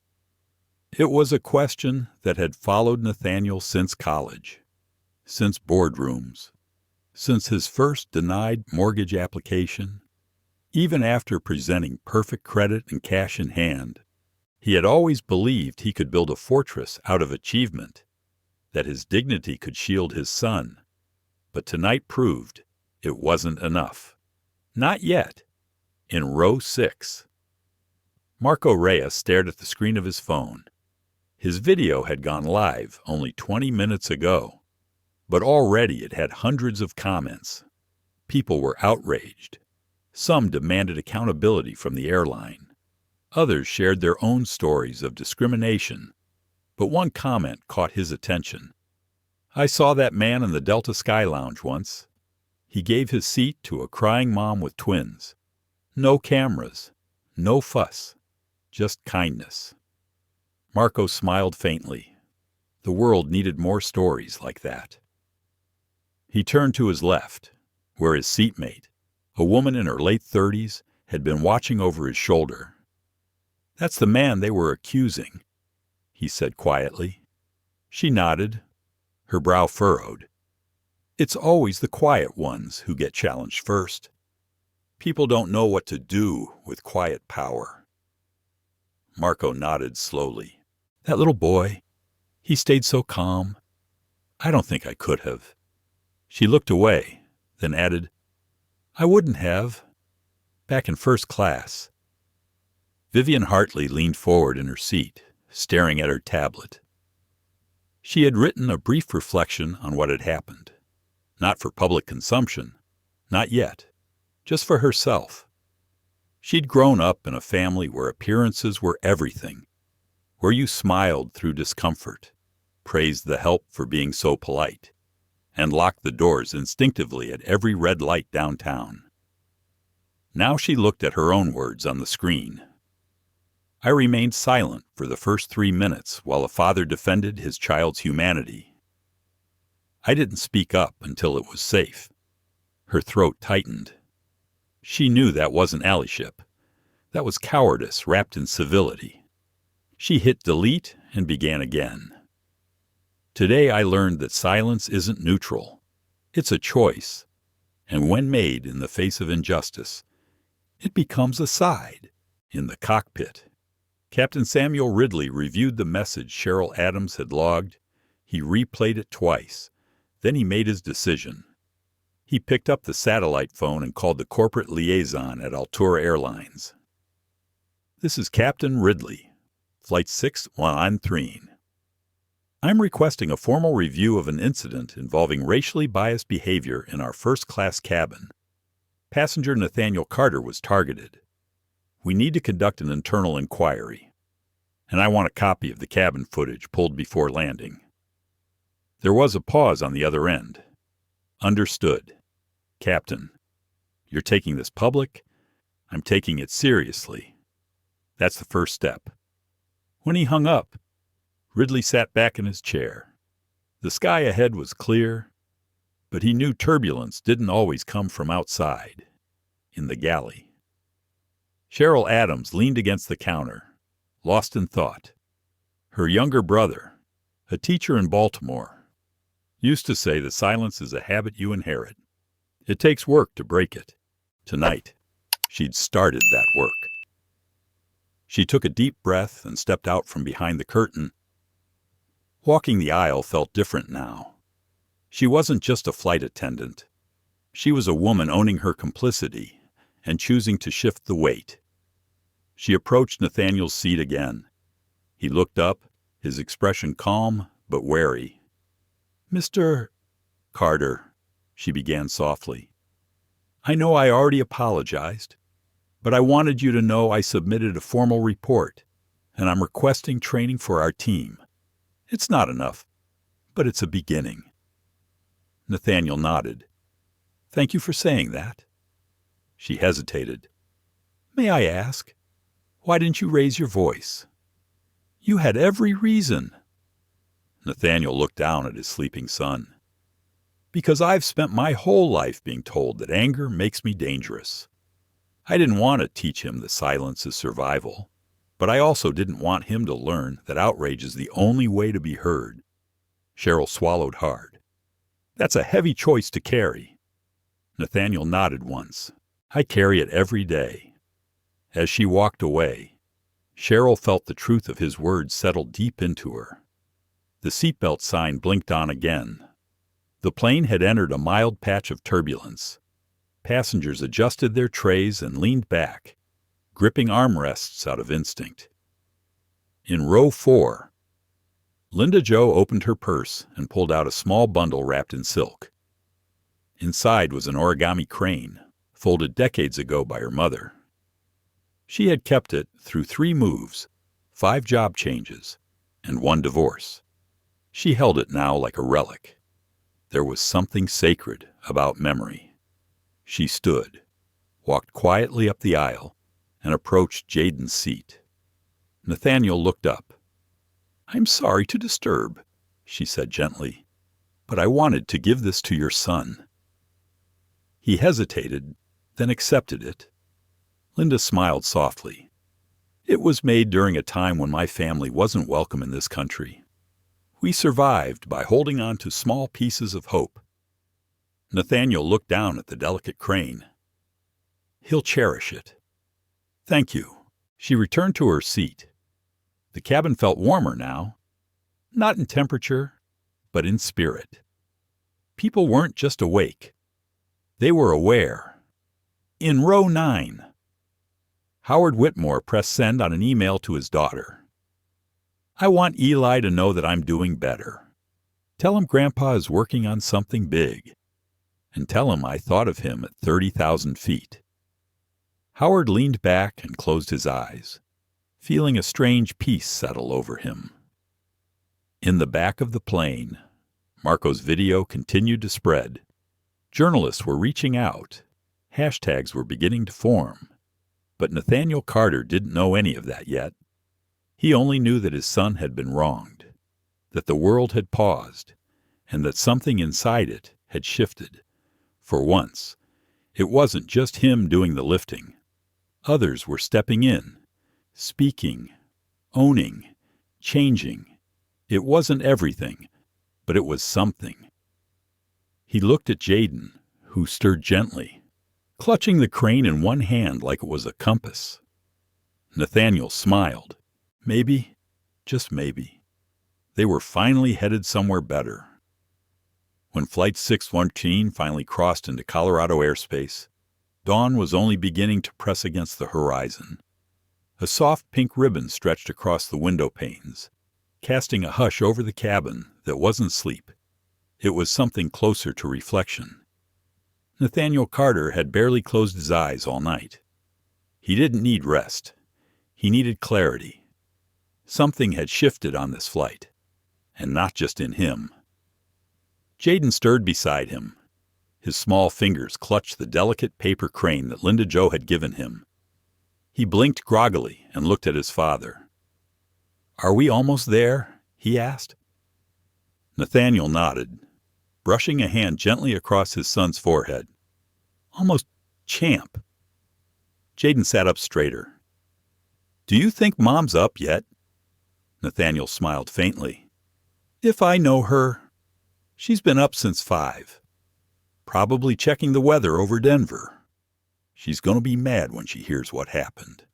It was a question that had followed Nathaniel since college, since boardrooms, since his first denied mortgage application. Even after presenting perfect credit and cash in hand, he had always believed he could build a fortress out of achievement, that his dignity could shield his son. But tonight proved it wasn't enough. Not yet. In row 6. Marco Reyes stared at the screen of his phone. His video had gone live only 20 minutes ago, but already it had hundreds of comments. People were outraged. Some demanded accountability from the airline. Others shared their own stories of discrimination. But one comment caught his attention. I saw that man in the Delta Sky Lounge once. He gave his seat to a crying mom with twins. No cameras, no fuss, just kindness. Marco smiled faintly. The world needed more stories like that. He turned to his left, where his seatmate, a woman in her late 30s, had been watching over his shoulder. That's the man they were accusing, he said quietly. She nodded, her brow furrowed. It's always the quiet ones who get challenged first. People don't know what to do with quiet power. Marco nodded slowly. That little boy, he stayed so calm. I don't think I could have. She looked away, then added, I wouldn't have. Back in first class. Vivian Hartley leaned forward in her seat, staring at her tablet. She had written a brief reflection on what had happened. Not for public consumption, not yet, just for herself. She'd grown up in a family where appearances were everything, where you smiled through discomfort, praised the help for being so polite, and locked the doors instinctively at every red light downtown. Now she looked at her own words on the screen. I remained silent for the first 3 minutes while a father defended his child's humanity. I didn't speak up until it was safe. Her throat tightened. She knew that wasn't allyship. That was cowardice wrapped in civility. She hit delete and began again. Today I learned that silence isn't neutral. It's a choice. And when made in the face of injustice, it becomes a side in the cockpit. Captain Samuel Ridley reviewed the message Cheryl Adams had logged. He replayed it twice. Then he made his decision. He picked up the satellite phone and called the corporate liaison at Altura Airlines. This is Captain Ridley, Flight 613. I'm requesting a formal review of an incident involving racially biased behavior in our first-class cabin. Passenger Nathaniel Carter was targeted. We need to conduct an internal inquiry, and I want a copy of the cabin footage pulled before landing." There was a pause on the other end. "Understood. Captain, you're taking this public. I'm taking it seriously. That's the first step." When he hung up, Ridley sat back in his chair. The sky ahead was clear, but he knew turbulence didn't always come from outside, in the galley. Cheryl Adams leaned against the counter, lost in thought. Her younger brother, a teacher in Baltimore, used to say the silence is a habit you inherit. It takes work to break it. Tonight, she'd started that work. She took a deep breath and stepped out from behind the curtain. Walking the aisle felt different now. She wasn't just a flight attendant. She was a woman owning her complicity and choosing to shift the weight. She approached Nathaniel's seat again. He looked up, his expression calm but wary. "Mr. Carter," she began softly, "I know I already apologized, but I wanted you to know I submitted a formal report, and I'm requesting training for our team. It's not enough, but it's a beginning." Nathaniel nodded. "Thank you for saying that." She hesitated. "May I ask, why didn't you raise your voice? You had every reason." Nathaniel looked down at his sleeping son. "Because I've spent my whole life being told that anger makes me dangerous. I didn't want to teach him that silence is survival, but I also didn't want him to learn that outrage is the only way to be heard." Cheryl swallowed hard. "That's a heavy choice to carry." Nathaniel nodded once. "I carry it every day." As she walked away, Cheryl felt the truth of his words settle deep into her. The seatbelt sign blinked on again. The plane had entered a mild patch of turbulence. Passengers adjusted their trays and leaned back, gripping armrests out of instinct. In row 4, Linda Jo opened her purse and pulled out a small bundle wrapped in silk. Inside was an origami crane, folded decades ago by her mother. She had kept it through 3 moves, 5 job changes, and 1 divorce. She held it now like a relic. There was something sacred about memory. She stood, walked quietly up the aisle, and approached Jaden's seat. Nathaniel looked up. "I'm sorry to disturb," she said gently, "but I wanted to give this to your son." He hesitated, then accepted it. Linda smiled softly. "It was made during a time when my family wasn't welcome in this country. We survived by holding on to small pieces of hope." Nathaniel looked down at the delicate crane. "He'll cherish it." "Thank you." She returned to her seat. The cabin felt warmer now, not in temperature, but in spirit. People weren't just awake. They were aware. In row 9, Howard Whitmore pressed send on an email to his daughter. "I want Eli to know that I'm doing better. Tell him Grandpa is working on something big. And tell him I thought of him at 30,000 feet." Howard leaned back and closed his eyes, feeling a strange peace settle over him. In the back of the plane, Marco's video continued to spread. Journalists were reaching out. Hashtags were beginning to form. But Nathaniel Carter didn't know any of that yet. He only knew that his son had been wronged, that the world had paused, and that something inside it had shifted. For once, it wasn't just him doing the lifting. Others were stepping in, speaking, owning, changing. It wasn't everything, but it was something. He looked at Jaden, who stirred gently, clutching the crane in one hand like it was a compass. Nathaniel smiled. Maybe, just maybe, they were finally headed somewhere better. When Flight 614 finally crossed into Colorado airspace, dawn was only beginning to press against the horizon. A soft pink ribbon stretched across the window panes, casting a hush over the cabin that wasn't sleep. It was something closer to reflection. Nathaniel Carter had barely closed his eyes all night. He didn't need rest. He needed clarity. Something had shifted on this flight, and not just in him. Jaden stirred beside him. His small fingers clutched the delicate paper crane that Linda Jo had given him. He blinked groggily and looked at his father. "Are we almost there?" he asked. Nathaniel nodded, brushing a hand gently across his son's forehead. "Almost, champ." Jaden sat up straighter. "Do you think Mom's up yet?" Nathaniel smiled faintly. "If I know her, she's been up since 5. Probably checking the weather over Denver. She's going to be mad when she hears what happened."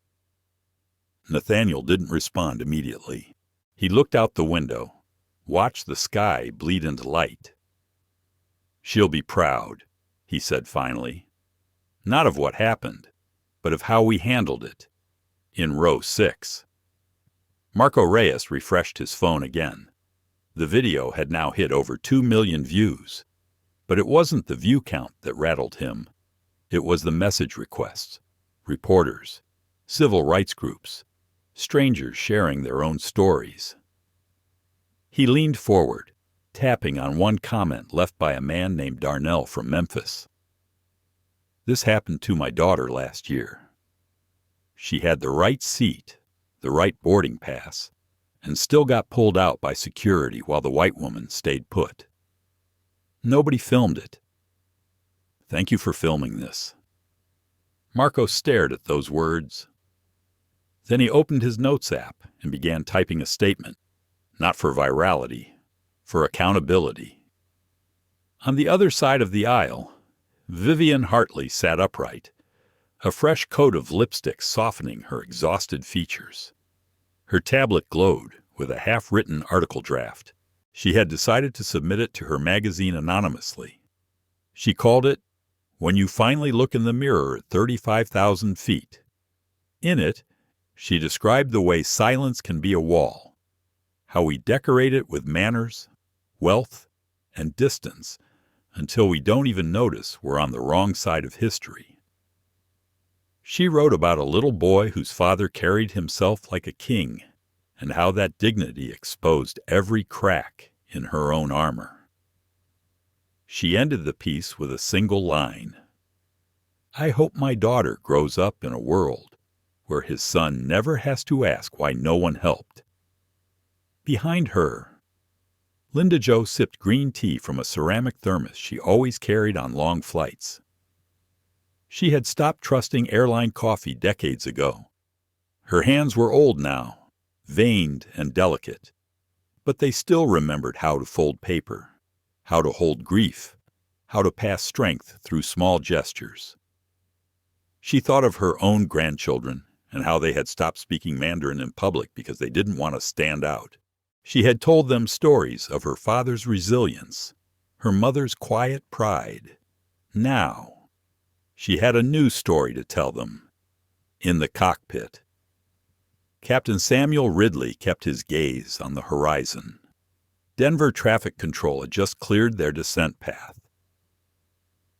Nathaniel didn't respond immediately. He looked out the window, watched the sky bleed into light. "She'll be proud," he said finally. "Not of what happened, but of how we handled it. In row 6. Marco Reyes refreshed his phone again. The video had now hit over 2 million views. But it wasn't the view count that rattled him. It was the message requests, reporters, civil rights groups, strangers sharing their own stories. He leaned forward, tapping on one comment left by a man named Darnell from Memphis. "This happened to my daughter last year. She had the right seat, the right boarding pass, and still got pulled out by security while the white woman stayed put. Nobody filmed it. Thank you for filming this." Marco stared at those words. Then he opened his notes app and began typing a statement, not for virality, for accountability. On the other side of the aisle, Vivian Hartley sat upright, a fresh coat of lipstick softening her exhausted features. Her tablet glowed with a half-written article draft. She had decided to submit it to her magazine anonymously. She called it, "When You Finally Look in the Mirror at 35,000 Feet. In it, she described the way silence can be a wall, how we decorate it with manners, wealth, and distance until we don't even notice we're on the wrong side of history. She wrote about a little boy whose father carried himself like a king, and how that dignity exposed every crack in her own armor. She ended the piece with a single line. "I hope my daughter grows up in a world where his son never has to ask why no one helped." Behind her, Linda Jo sipped green tea from a ceramic thermos she always carried on long flights. She had stopped trusting airline coffee decades ago. Her hands were old now, veined and delicate, but they still remembered how to fold paper, how to hold grief, how to pass strength through small gestures. She thought of her own grandchildren and how they had stopped speaking Mandarin in public because they didn't want to stand out. She had told them stories of her father's resilience, her mother's quiet pride. Now, she had a new story to tell them. In the cockpit, Captain Samuel Ridley kept his gaze on the horizon. Denver traffic control had just cleared their descent path.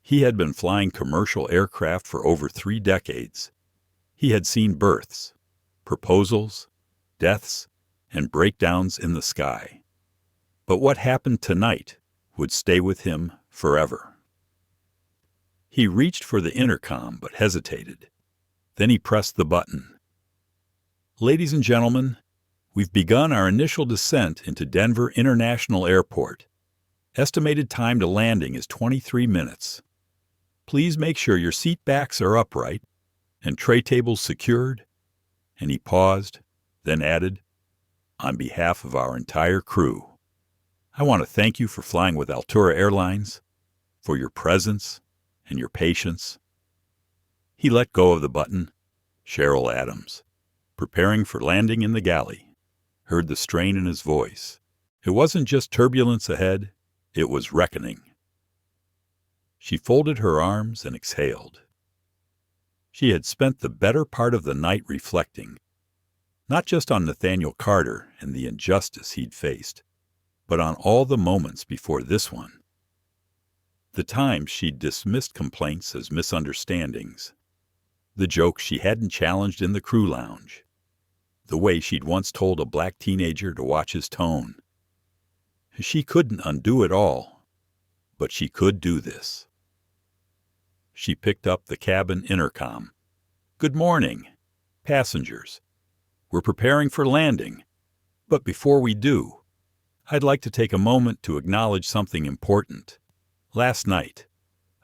He had been flying commercial aircraft for over 3 decades. He had seen births, proposals, deaths, and breakdowns in the sky. But what happened tonight would stay with him forever. He reached for the intercom but hesitated. Then he pressed the button. "Ladies and gentlemen, we've begun our initial descent into Denver International Airport. Estimated time to landing is 23 minutes. Please make sure your seat backs are upright and tray tables secured." And he paused, then added, "On behalf of our entire crew, I want to thank you for flying with Altura Airlines, for your presence and your patience." He let go of the button. Cheryl Adams, preparing for landing in the galley, heard the strain in his voice. It wasn't just turbulence ahead, it was reckoning. She folded her arms and exhaled. She had spent the better part of the night reflecting, Not just on Nathaniel Carter and the injustice he'd faced, but on all the moments before this one. The times she'd dismissed complaints as misunderstandings, the jokes she hadn't challenged in the crew lounge, the way she'd once told a black teenager to watch his tone. She couldn't undo it all, but she could do this. She picked up the cabin intercom. "Good morning, passengers. We're preparing for landing, but before we do, I'd like to take a moment to acknowledge something important. Last night,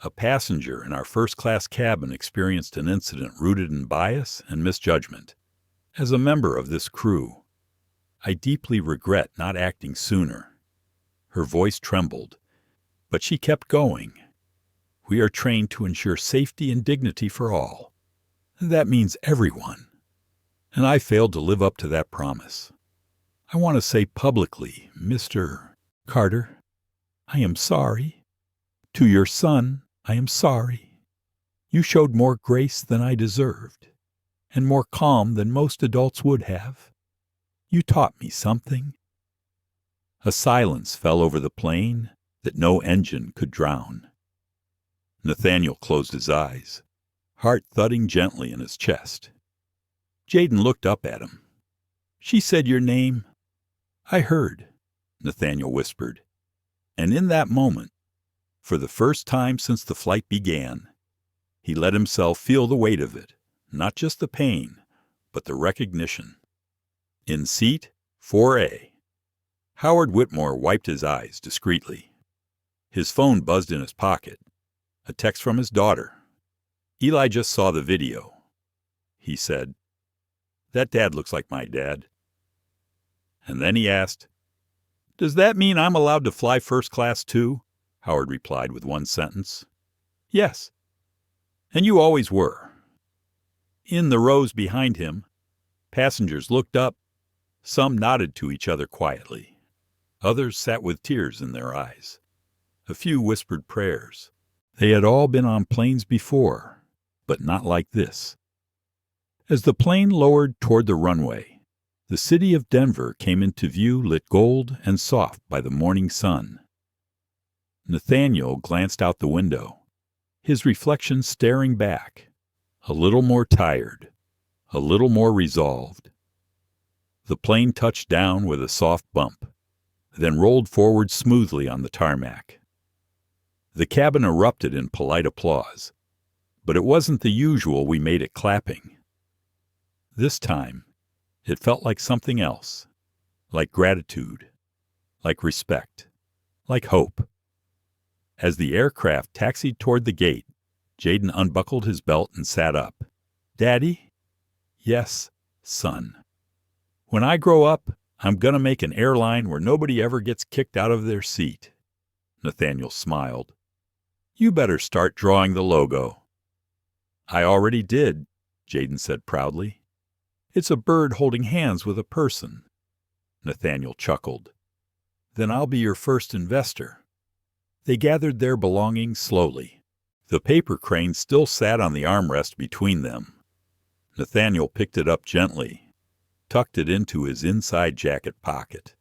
a passenger in our first-class cabin experienced an incident rooted in bias and misjudgment. As a member of this crew, I deeply regret not acting sooner." Her voice trembled, but she kept going. "We are trained to ensure safety and dignity for all. That means everyone. And I failed to live up to that promise. I want to say publicly, Mr. Carter, I am sorry. To your son, I am sorry. You showed more grace than I deserved, and more calm than most adults would have. You taught me something." A silence fell over the plane that no engine could drown. Nathaniel closed his eyes, heart thudding gently in his chest. Jaden looked up at him. "She said your name." "I heard," Nathaniel whispered. And in that moment, for the first time since the flight began, he let himself feel the weight of it, not just the pain, but the recognition. In seat 4A, Howard Whitmore wiped his eyes discreetly. His phone buzzed in his pocket. A text from his daughter. "Eli just saw the video," he said. "That dad looks like my dad." And then he asked, "Does that mean I'm allowed to fly first class too?" Howard replied with one sentence. "Yes. And you always were." In the rows behind him, passengers looked up. Some nodded to each other quietly. Others sat with tears in their eyes. A few whispered prayers. They had all been on planes before, but not like this. As the plane lowered toward the runway, the city of Denver came into view, lit gold and soft by the morning sun. Nathaniel glanced out the window, his reflection staring back, a little more tired, a little more resolved. The plane touched down with a soft bump, then rolled forward smoothly on the tarmac. The cabin erupted in polite applause, but it wasn't the usual "we made it" clapping. This time, it felt like something else, like gratitude, like respect, like hope. As the aircraft taxied toward the gate, Jaden unbuckled his belt and sat up. "Daddy?" "Yes, son. When I grow up, I'm going to make an airline where nobody ever gets kicked out of their seat." Nathaniel smiled. "You better start drawing the logo." "I already did," Jaden said proudly. "It's a bird holding hands with a person." Nathaniel chuckled. "Then I'll be your first investor." They gathered their belongings slowly. The paper crane still sat on the armrest between them. Nathaniel picked it up gently, tucked it into his inside jacket pocket.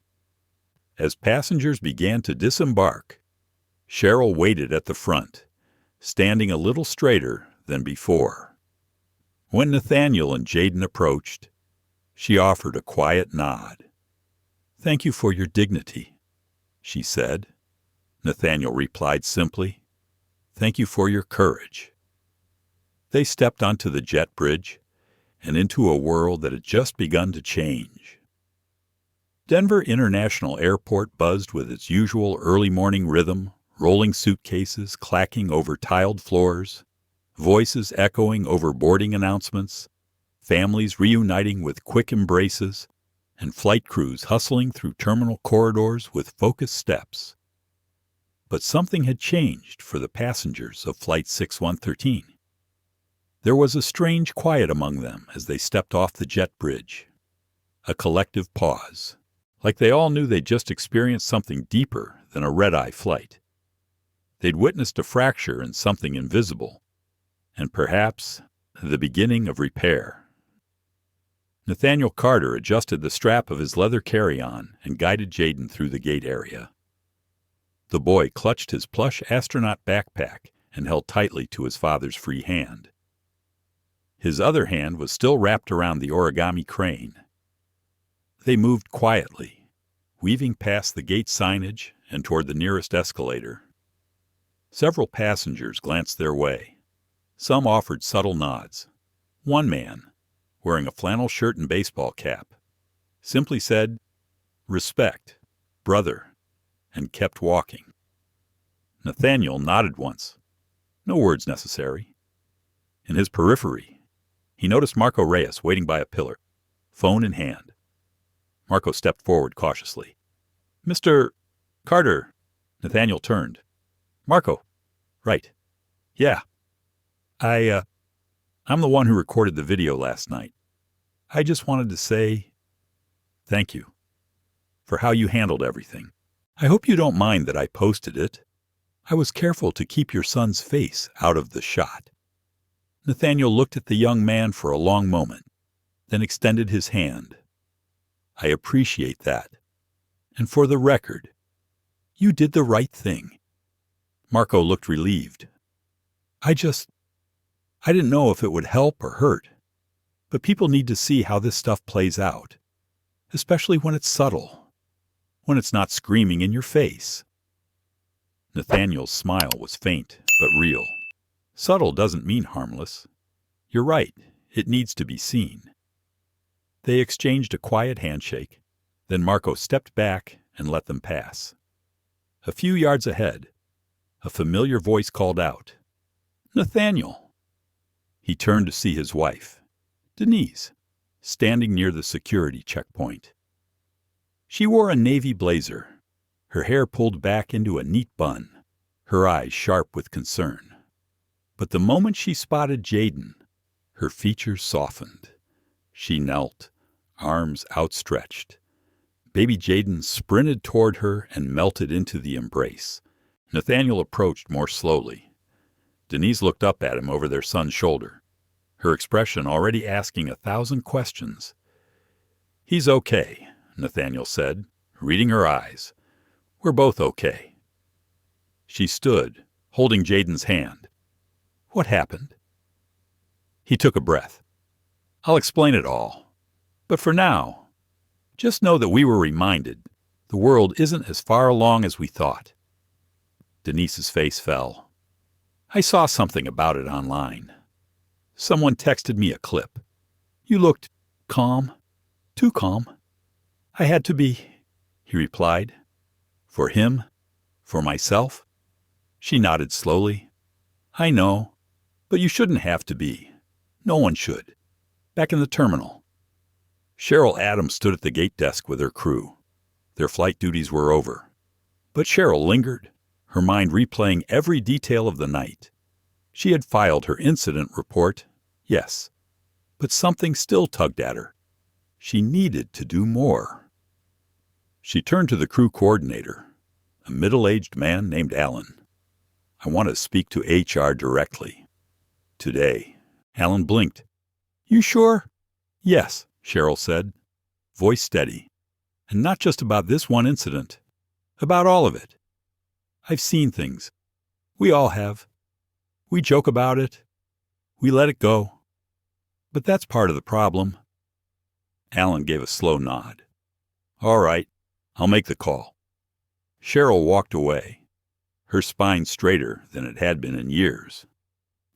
As passengers began to disembark, Cheryl waited at the front, standing a little straighter than before. When Nathaniel and Jaden approached, she offered a quiet nod. "Thank you for your dignity," she said. Nathaniel replied simply, "Thank you for your courage." They stepped onto the jet bridge and into a world that had just begun to change. Denver International Airport buzzed with its usual early morning rhythm, rolling suitcases clacking over tiled floors, voices echoing over boarding announcements, families reuniting with quick embraces, and flight crews hustling through terminal corridors with focused steps. But something had changed for the passengers of Flight 6113. There was a strange quiet among them as they stepped off the jet bridge. A collective pause, like they all knew they'd just experienced something deeper than a red-eye flight. They'd witnessed a fracture in something invisible, and perhaps the beginning of repair. Nathaniel Carter adjusted the strap of his leather carry-on and guided Jaden through the gate area. The boy clutched his plush astronaut backpack and held tightly to his father's free hand. His other hand was still wrapped around the origami crane. They moved quietly, weaving past the gate signage and toward the nearest escalator. Several passengers glanced their way. Some offered subtle nods. One man, wearing a flannel shirt and baseball cap, simply said, "Respect, brother," and kept walking. Nathaniel nodded once. No words necessary. In his periphery, he noticed Marco Reyes waiting by a pillar, phone in hand. Marco stepped forward cautiously. "Mr. Carter." Nathaniel turned. "Marco. Right. Yeah. I'm the one who recorded the video last night. I just wanted to say thank you for how you handled everything. I hope you don't mind that I posted it. I was careful to keep your son's face out of the shot." Nathaniel looked at the young man for a long moment, then extended his hand. "I appreciate that. And for the record, you did the right thing." Marco looked relieved. I didn't know if it would help or hurt, but people need to see how this stuff plays out, especially when it's subtle, when it's not screaming in your face." Nathaniel's smile was faint but real. Subtle doesn't mean harmless. You're right, it needs to be seen. They exchanged a quiet handshake, then Marco stepped back and let them pass. A few yards ahead, a familiar voice called out, "Nathaniel." He turned to see his wife, Denise, standing near the security checkpoint. She wore a navy blazer, her hair pulled back into a neat bun, her eyes sharp with concern. But the moment she spotted Jaden, her features softened. She knelt, arms outstretched. Baby Jaden sprinted toward her and melted into the embrace. Nathaniel approached more slowly. Denise looked up at him over their son's shoulder, her expression already asking 1,000 questions. "He's okay," Nathaniel said, reading her eyes. "We're both okay." She stood, holding Jaden's hand. "What happened?" He took a breath. "I'll explain it all. But for now, just know that we were reminded the world isn't as far along as we thought." Denise's face fell. "I saw something about it online. Someone texted me a clip. You looked calm, too calm." "I had to be," he replied. "For him? For myself?" She nodded slowly. "I know, but you shouldn't have to be. No one should." Back in the terminal, Cheryl Adams stood at the gate desk with her crew. Their flight duties were over. But Cheryl lingered, her mind replaying every detail of the night. She had filed her incident report, yes, but something still tugged at her. She needed to do more. She turned to the crew coordinator, a middle-aged man named Alan. "I want to speak to HR directly. Today." Alan blinked. "You sure?" "Yes," Cheryl said, voice steady. "And not just about this one incident. About all of it. I've seen things. We all have. We joke about it. We let it go. But that's part of the problem." Alan gave a slow nod. "All right, I'll make the call." Cheryl walked away, her spine straighter than it had been in years.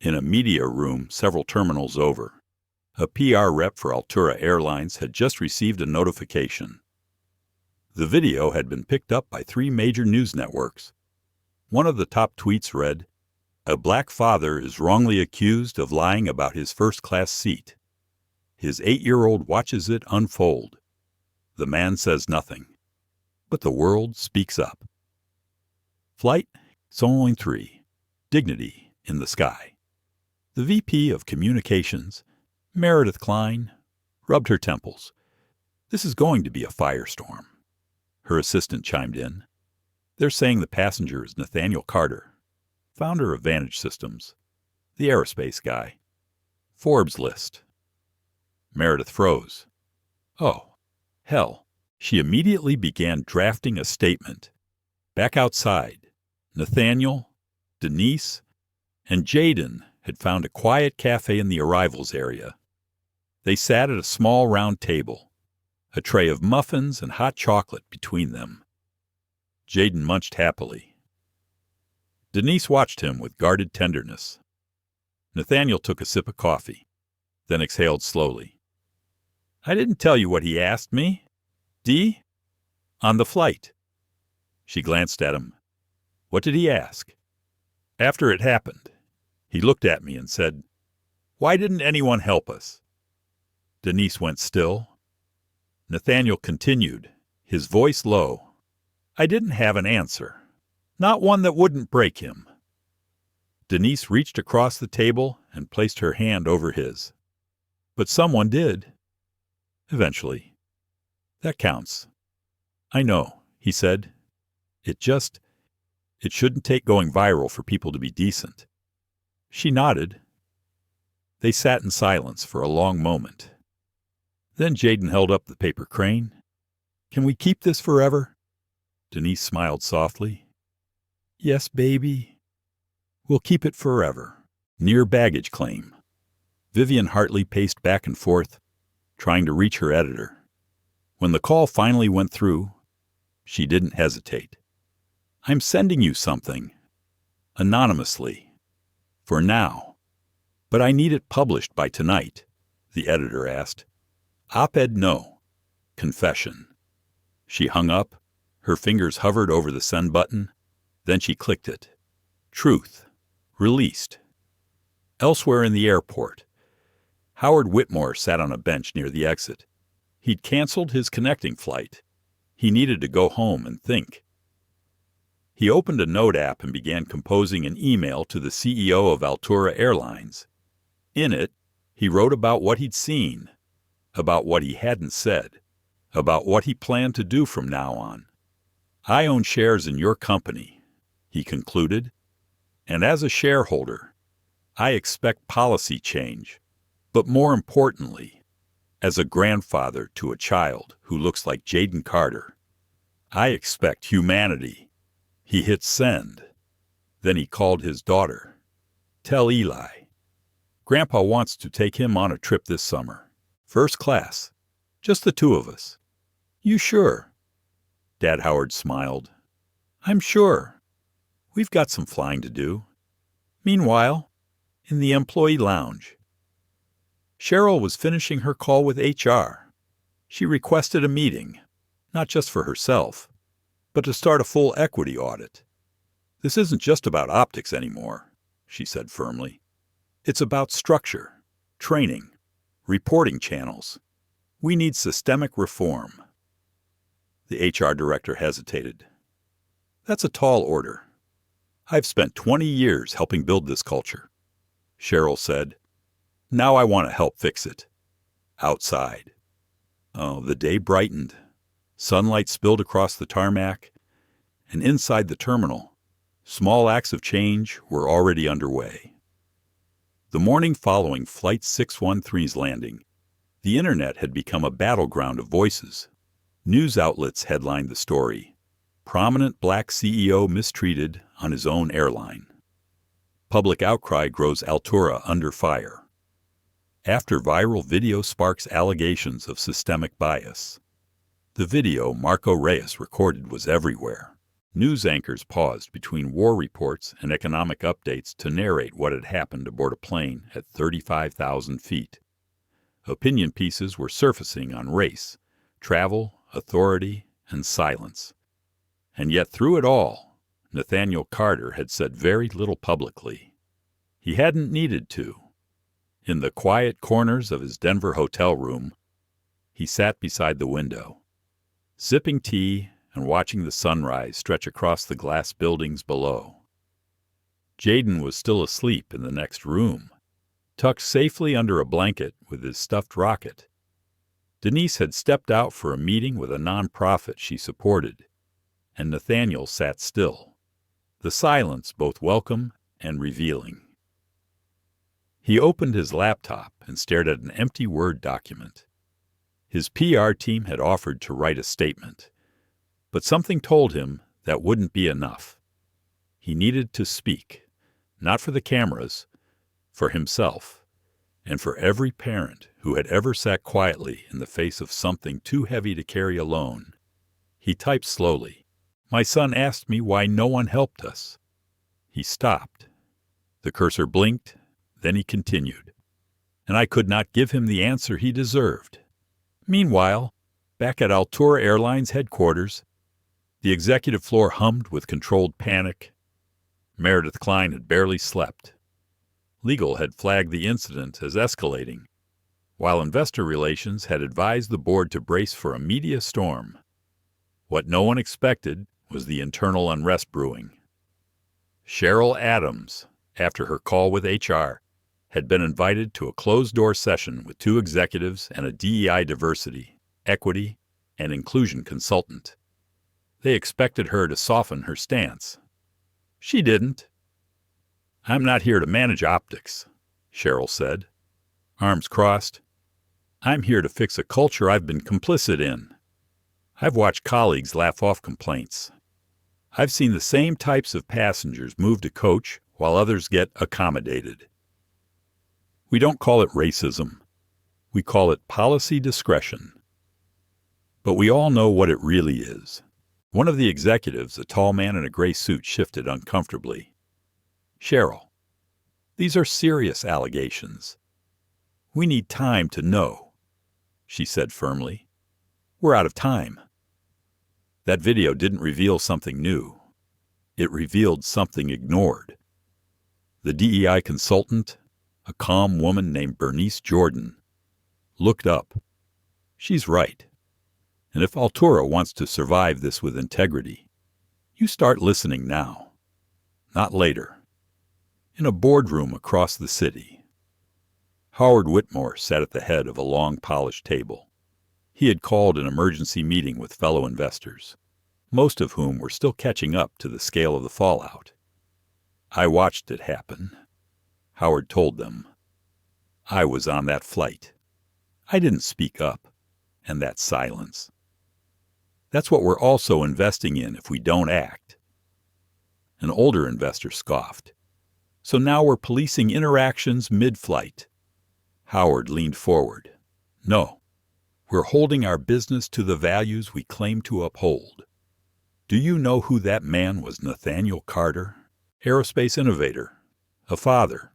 In a media room several terminals over, a PR rep for Altura Airlines had just received a notification. The video had been picked up by 3 major news networks. One of the top tweets read, "A black father is wrongly accused of lying about his first-class seat. His 8-year-old watches it unfold. The man says nothing, but the world speaks up." Flight 3, Dignity in the Sky. The VP of Communications, Meredith Klein, rubbed her temples. "This is going to be a firestorm." Her assistant chimed in. "They're saying the passenger is Nathaniel Carter, founder of Vantage Systems, the aerospace guy. Forbes list." Meredith froze. Oh, hell. She immediately began drafting a statement. Back outside, Nathaniel, Denise, and Jaden had found a quiet cafe in the arrivals area. They sat at a small round table, a tray of muffins and hot chocolate between them. Jaden munched happily. Denise watched him with guarded tenderness. Nathaniel took a sip of coffee, then exhaled slowly. I didn't tell you what he asked me. Dee? On the flight. She glanced at him. What did he ask? After it happened, he looked at me and said, Why didn't anyone help us? Denise went still. Nathaniel continued, his voice low. I didn't have an answer. Not one that wouldn't break him. Denise reached across the table and placed her hand over his. But someone did. Eventually. That counts. I know, he said. It shouldn't take going viral for people to be decent. She nodded. They sat in silence for a long moment. Then Jaden held up the paper crane. Can we keep this forever? Denise smiled softly. Yes, baby. We'll keep it forever. Near baggage claim. Vivian Hartley paced back and forth, trying to reach her editor. When the call finally went through, she didn't hesitate. I'm sending you something. Anonymously. For now. But I need it published by tonight, the editor asked. Op-ed no. Confession. She hung up. Her fingers hovered over the send button. Then she clicked it. Truth. Released. Elsewhere in the airport, Howard Whitmore sat on a bench near the exit. He'd canceled his connecting flight. He needed to go home and think. He opened a note app and began composing an email to the CEO of Altura Airlines. In it, he wrote about what he'd seen, about what he hadn't said, about what he planned to do from now on. I own shares in your company, he concluded, and as a shareholder, I expect policy change, but more importantly, as a grandfather to a child who looks like Jaden Carter, I expect humanity. He hit send. Then he called his daughter. Tell Eli. Grandpa wants to take him on a trip this summer. First class. Just the two of us. You sure? Dad Howard smiled. I'm sure. We've got some flying to do. Meanwhile, in the employee lounge, Cheryl was finishing her call with HR. She requested a meeting, not just for herself, but to start a full equity audit. This isn't just about optics anymore, she said firmly. It's about structure, training, reporting channels. We need systemic reform. The HR director hesitated. That's a tall order. I've spent 20 years helping build this culture. Cheryl said, Now I want to help fix it. Outside. Oh, the day brightened. Sunlight spilled across the tarmac, and inside the terminal, small acts of change were already underway. The morning following Flight 613's landing, the internet had become a battleground of voices. News outlets headlined the story. Prominent black CEO mistreated on his own airline. Public outcry grows Altura under fire. After viral video sparks allegations of systemic bias. The video Marco Reyes recorded was everywhere. News anchors paused between war reports and economic updates to narrate what had happened aboard a plane at 35,000 feet. Opinion pieces were surfacing on race, travel, authority, and silence. And yet through it all, Nathaniel Carter had said very little publicly. He hadn't needed to. In the quiet corners of his Denver hotel room, he sat beside the window, sipping tea and watching the sunrise stretch across the glass buildings below. Jaden was still asleep in the next room, tucked safely under a blanket with his stuffed rocket. Denise had stepped out for a meeting with a nonprofit she supported, and Nathaniel sat still, the silence both welcome and revealing. He opened his laptop and stared at an empty Word document. His PR team had offered to write a statement, but something told him that wouldn't be enough. He needed to speak, not for the cameras, for himself, and for every parent who had ever sat quietly in the face of something too heavy to carry alone. He typed slowly. "My son asked me why no one helped us." He stopped. The cursor blinked, then he continued. "And I could not give him the answer he deserved." Meanwhile, back at Altura Airlines headquarters, the executive floor hummed with controlled panic. Meredith Klein had barely slept. Legal had flagged the incident as escalating, while investor relations had advised the board to brace for a media storm. What no one expected was the internal unrest brewing. Cheryl Adams, after her call with HR, had been invited to a closed-door session with 2 executives and a DEI diversity, equity, and inclusion consultant. They expected her to soften her stance. She didn't. "I'm not here to manage optics," Cheryl said, arms crossed. "I'm here to fix a culture I've been complicit in. I've watched colleagues laugh off complaints. I've seen the same types of passengers move to coach while others get accommodated. We don't call it racism. We call it policy discretion. But we all know what it really is." One of the executives, a tall man in a gray suit, shifted uncomfortably. "Cheryl, these are serious allegations. We need time to know," she said firmly. "We're out of time." That video didn't reveal something new. It revealed something ignored. The DEI consultant, a calm woman named Bernice Jordan, looked up. She's right. And if Altura wants to survive this with integrity, you start listening now, not later. In a boardroom across the city, Howard Whitmore sat at the head of a long, polished table. He had called an emergency meeting with fellow investors, most of whom were still catching up to the scale of the fallout. "I watched it happen," Howard told them. "I was on that flight. I didn't speak up, and that silence. That's what we're also investing in if we don't act." An older investor scoffed. "So now we're policing interactions mid-flight." Howard leaned forward. "No, we're holding our business to the values we claim to uphold. Do you know who that man was? Nathaniel Carter, aerospace innovator, a father,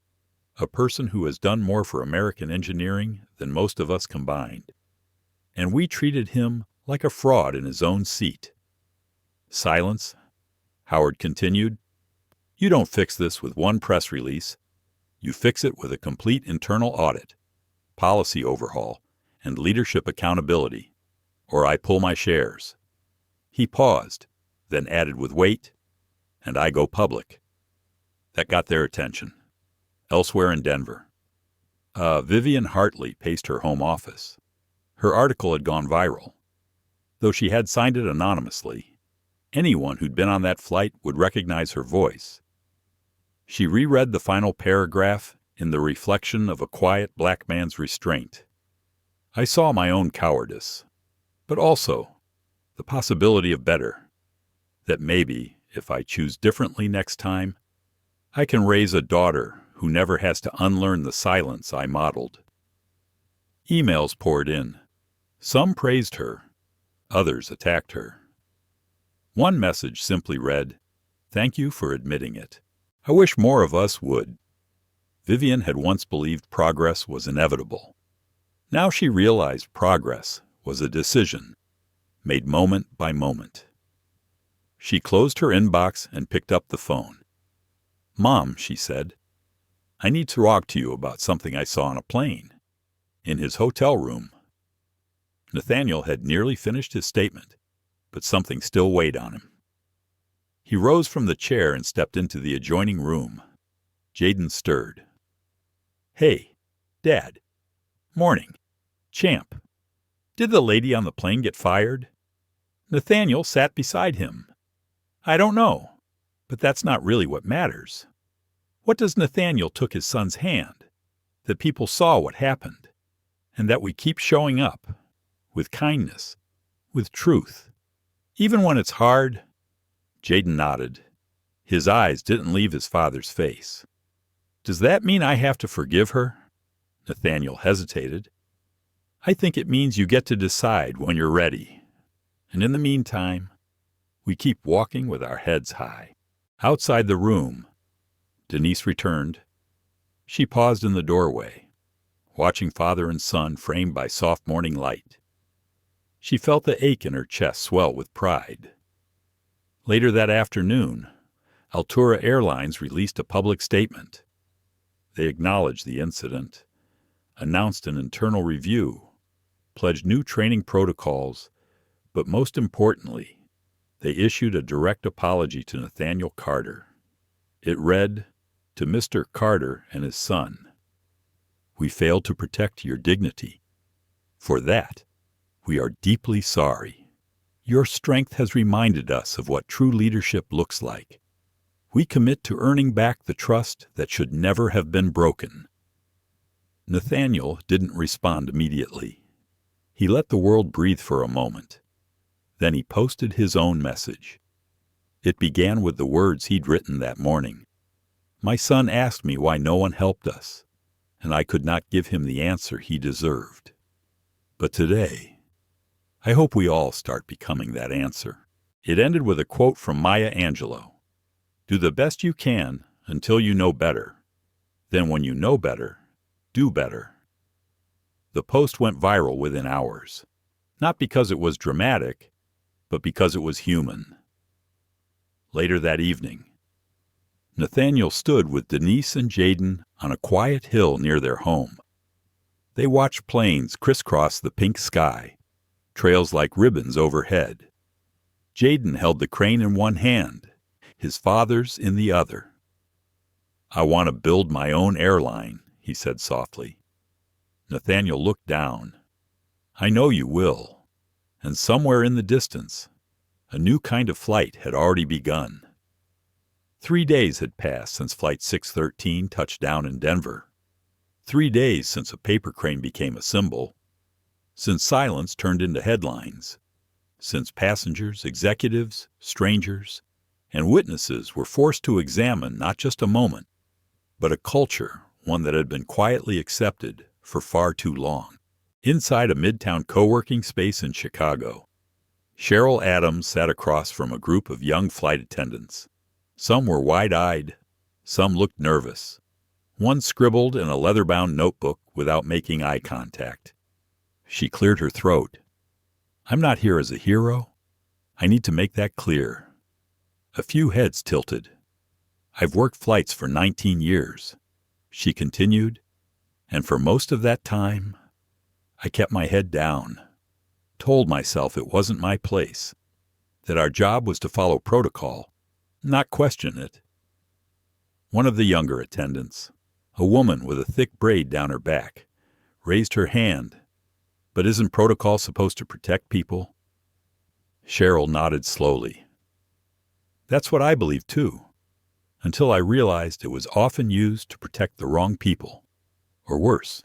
a person who has done more for American engineering than most of us combined. And we treated him like a fraud in his own seat." Silence. Howard continued. "You don't fix this with one press release. You fix it with a complete internal audit, policy overhaul, and leadership accountability, or I pull my shares." He paused, then added with weight, "and I go public." That got their attention. Elsewhere in Denver, Vivian Hartley paced her home office. Her article had gone viral. Though she had signed it anonymously, anyone who'd been on that flight would recognize her voice. She reread the final paragraph in the reflection of a quiet black man's restraint. "I saw my own cowardice, but also the possibility of better, that maybe, if I choose differently next time, I can raise a daughter who never has to unlearn the silence I modeled." Emails poured in. Some praised her. Others attacked her. One message simply read, "Thank you for admitting it. I wish more of us would." Vivian had once believed progress was inevitable. Now she realized progress was a decision, made moment by moment. She closed her inbox and picked up the phone. "Mom," she said, "I need to talk to you about something I saw on a plane, in his hotel room." Nathaniel had nearly finished his statement, but something still weighed on him. He rose from the chair and stepped into the adjoining room. Jaden stirred. "Hey, Dad. Morning. Champ. Did the lady on the plane get fired?" Nathaniel sat beside him. "I don't know, but that's not really what matters. What does Nathaniel took his son's hand? That people saw what happened, and that we keep showing up. with kindness, with truth. Even when it's hard. Jaden nodded. His eyes didn't leave his father's face. Does that mean I have to forgive her? Nathaniel hesitated. I think it means you get to decide when you're ready. And in the meantime, we keep walking with our heads high. Outside the room, Denise returned. She paused in the doorway, watching father and son framed by soft morning light. She felt the ache in her chest swell with pride. Later that afternoon, Altura Airlines released a public statement. They acknowledged the incident, announced an internal review, pledged new training protocols, but most importantly, they issued a direct apology to Nathaniel Carter. It read, "To Mr. Carter and his son, we failed to protect your dignity. For that, we are deeply sorry. Your strength has reminded us of what true leadership looks like. We commit to earning back the trust that should never have been broken." Nathaniel didn't respond immediately. He let the world breathe for a moment. Then he posted his own message. It began with the words he'd written that morning. "My son asked me why no one helped us, and I could not give him the answer he deserved. But today, I hope we all start becoming that answer." It ended with a quote from Maya Angelou. "Do the best you can until you know better. Then when you know better, do better." The post went viral within hours, not because it was dramatic, but because it was human. Later that evening, Nathaniel stood with Denise and Jaden on a quiet hill near their home. They watched planes crisscross the pink sky, trails like ribbons overhead. Jaden held the crane in one hand, his father's in the other. "I want to build my own airline," he said softly. Nathaniel looked down. "I know you will." And somewhere in the distance, a new kind of flight had already begun. 3 days had passed since Flight 613 touched down in Denver. 3 days since a paper crane became a symbol. Since silence turned into headlines. Since passengers, executives, strangers, and witnesses were forced to examine not just a moment, but a culture, one that had been quietly accepted for far too long. Inside a midtown co-working space in Chicago, Cheryl Adams sat across from a group of young flight attendants. Some were wide-eyed, some looked nervous. One scribbled in a leather-bound notebook without making eye contact. She cleared her throat. "I'm not here as a hero. I need to make that clear." A few heads tilted. "I've worked flights for 19 years," she continued, "and for most of that time, I kept my head down, told myself it wasn't my place, that our job was to follow protocol, not question it." One of the younger attendants, a woman with a thick braid down her back, raised her hand. "But isn't protocol supposed to protect people?" Cheryl nodded slowly. "That's what I believe too, until I realized it was often used to protect the wrong people, or worse,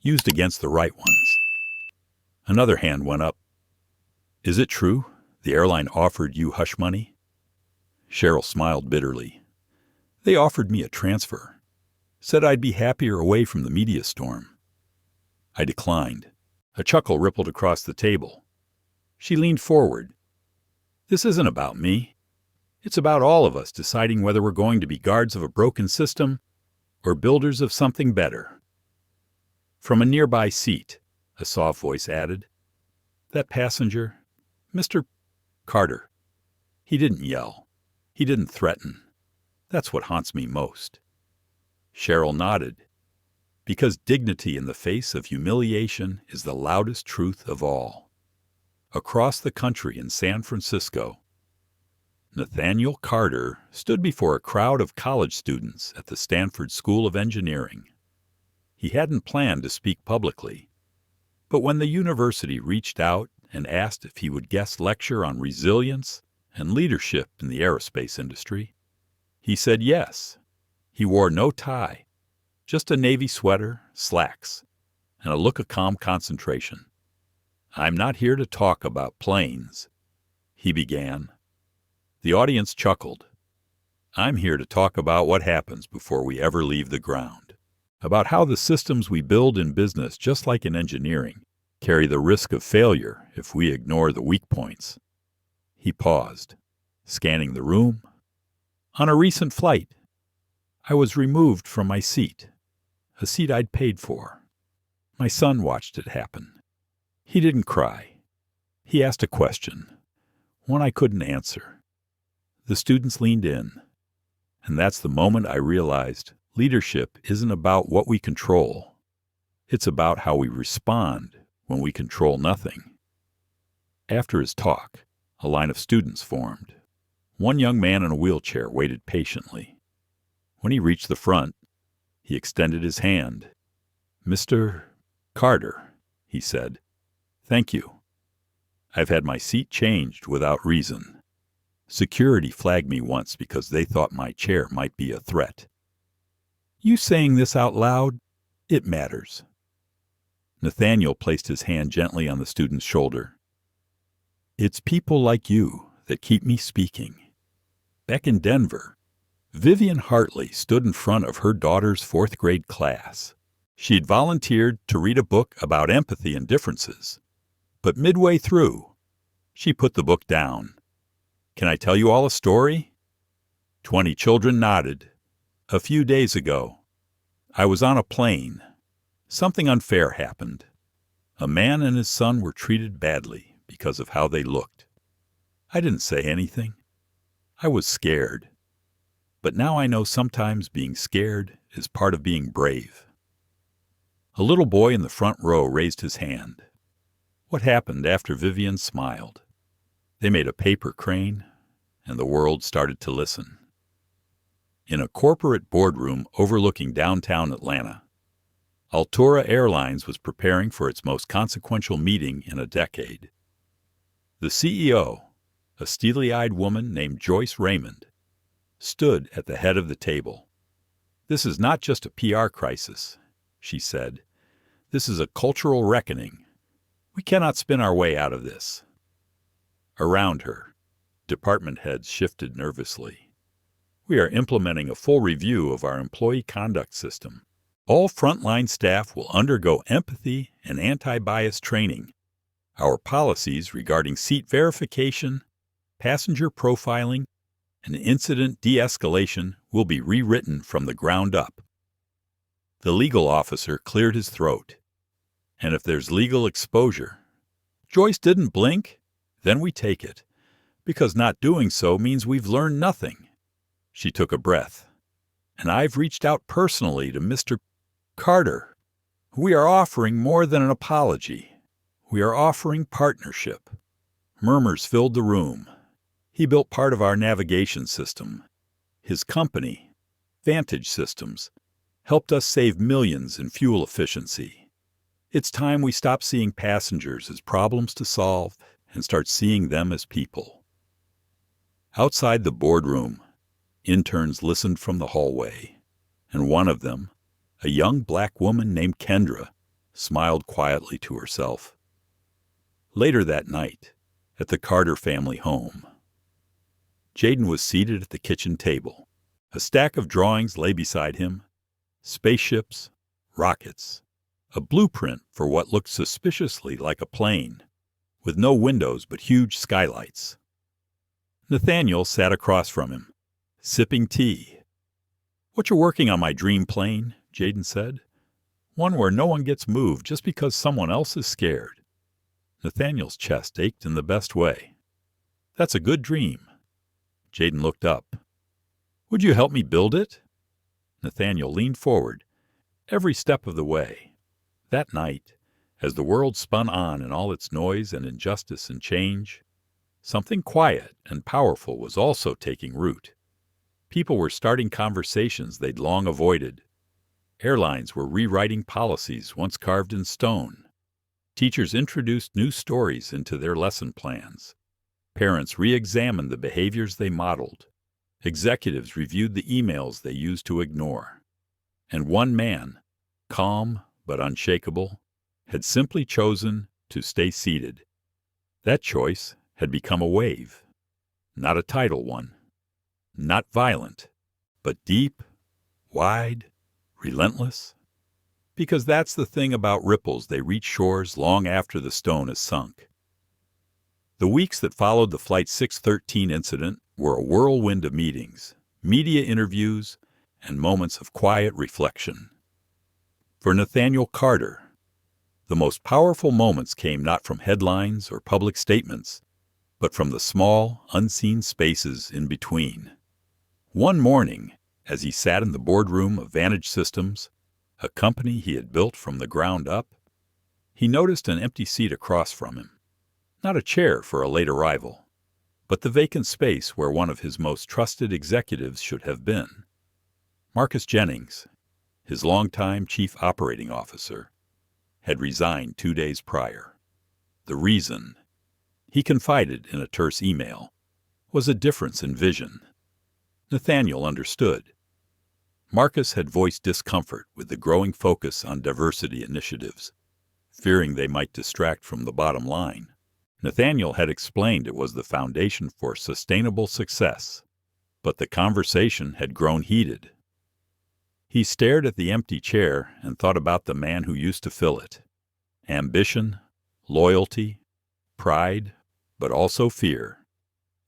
used against the right ones." Another hand went up. "Is it true the airline offered you hush money?" Cheryl smiled bitterly. "They offered me a transfer. Said I'd be happier away from the media storm. I declined." A chuckle rippled across the table. She leaned forward. "This isn't about me. It's about all of us deciding whether we're going to be guards of a broken system or builders of something better." From a nearby seat, a soft voice added, "That passenger, Mr. Carter, he didn't yell. He didn't threaten. That's what haunts me most." Cheryl nodded, because dignity in the face of humiliation is the loudest truth of all. Across the country in San Francisco, Nathaniel Carter stood before a crowd of college students at the Stanford School of Engineering. He hadn't planned to speak publicly, but when the university reached out and asked if he would guest lecture on resilience and leadership in the aerospace industry, he said yes. He wore no tie, just a navy sweater, slacks, and a look of calm concentration. I'm not here to talk about planes, he began. The audience chuckled. I'm here to talk about what happens before we ever leave the ground, about how the systems we build in business, just like in engineering, carry the risk of failure if we ignore the weak points. He paused, scanning the room. On a recent flight, I was removed from my seat, a seat I'd paid for. My son watched it happen. He didn't cry. He asked a question, one I couldn't answer. The students leaned in, and that's the moment I realized leadership isn't about what we control. It's about how we respond when we control nothing. After his talk, a line of students formed. One young man in a wheelchair waited patiently. When he reached the front, he extended his hand. "Mr. Carter," he said, "thank you. I've had my seat changed without reason. Security flagged me once because they thought my chair might be a threat. You saying this out loud, it matters." Nathaniel placed his hand gently on the student's shoulder. "It's people like you that keep me speaking." Back in Denver, Vivian Hartley stood in front of her daughter's fourth-grade class. She'd volunteered to read a book about empathy and differences. But midway through, she put the book down. "Can I tell you all a story?" 20 children nodded. "A few days ago, I was on a plane. Something unfair happened. A man and his son were treated badly because of how they looked. I didn't say anything. I was scared. But now I know sometimes being scared is part of being brave." A little boy in the front row raised his hand. What happened after Vivian smiled? They made a paper crane, and the world started to listen. In a corporate boardroom overlooking downtown Atlanta, Altura Airlines was preparing for its most consequential meeting in a decade. The CEO, a steely-eyed woman named Joyce Raymond, stood at the head of the table. "This is not just a PR crisis," she said. "This is a cultural reckoning. We cannot spin our way out of this." Around her, department heads shifted nervously. "We are implementing a full review of our employee conduct system. All frontline staff will undergo empathy and anti-bias training. Our policies regarding seat verification, passenger profiling, and incident de-escalation will be rewritten from the ground up." The legal officer cleared his throat. "And if there's legal exposure," Joyce didn't blink, "then we take it, because not doing so means we've learned nothing." She took a breath. "And I've reached out personally to Mr. Carter. We are offering more than an apology. We are offering partnership." Murmurs filled the room. He built part of our navigation system. His company, Vantage Systems, helped us save millions in fuel efficiency. It's time we stop seeing passengers as problems to solve and start seeing them as people. Outside the boardroom, interns listened from the hallway, and one of them, a young black woman named Kendra, smiled quietly to herself. Later that night, at the Carter family home, Jaden was seated at the kitchen table. A stack of drawings lay beside him. Spaceships, rockets, a blueprint for what looked suspiciously like a plane, with no windows but huge skylights. Nathaniel sat across from him, sipping tea. "What you're working on, my dream plane," Jaden said. "One where no one gets moved just because someone else is scared." Nathaniel's chest ached in the best way. "That's a good dream." Jaden looked up. "Would you help me build it?" Nathaniel leaned forward, every step of the way. That night, as the world spun on in all its noise and injustice and change, something quiet and powerful was also taking root. People were starting conversations they'd long avoided. Airlines were rewriting policies once carved in stone. Teachers introduced new stories into their lesson plans. Parents re-examined the behaviors they modeled. Executives reviewed the emails they used to ignore. And one man, calm but unshakable, had simply chosen to stay seated. That choice had become a wave, not a tidal one, not violent, but deep, wide, relentless. Because that's the thing about ripples, they reach shores long after the stone is sunk. The weeks that followed the Flight 613 incident were a whirlwind of meetings, media interviews, and moments of quiet reflection. For Nathaniel Carter, the most powerful moments came not from headlines or public statements, but from the small, unseen spaces in between. One morning, as he sat in the boardroom of Vantage Systems, a company he had built from the ground up, he noticed an empty seat across from him. Not a chair for a late arrival, but the vacant space where one of his most trusted executives should have been. Marcus Jennings, his longtime chief operating officer, had resigned 2 days prior. The reason, he confided in a terse email, was a difference in vision. Nathaniel understood. Marcus had voiced discomfort with the growing focus on diversity initiatives, fearing they might distract from the bottom line. Nathaniel had explained it was the foundation for sustainable success, but the conversation had grown heated. He stared at the empty chair and thought about the man who used to fill it. Ambition, loyalty, pride, but also fear.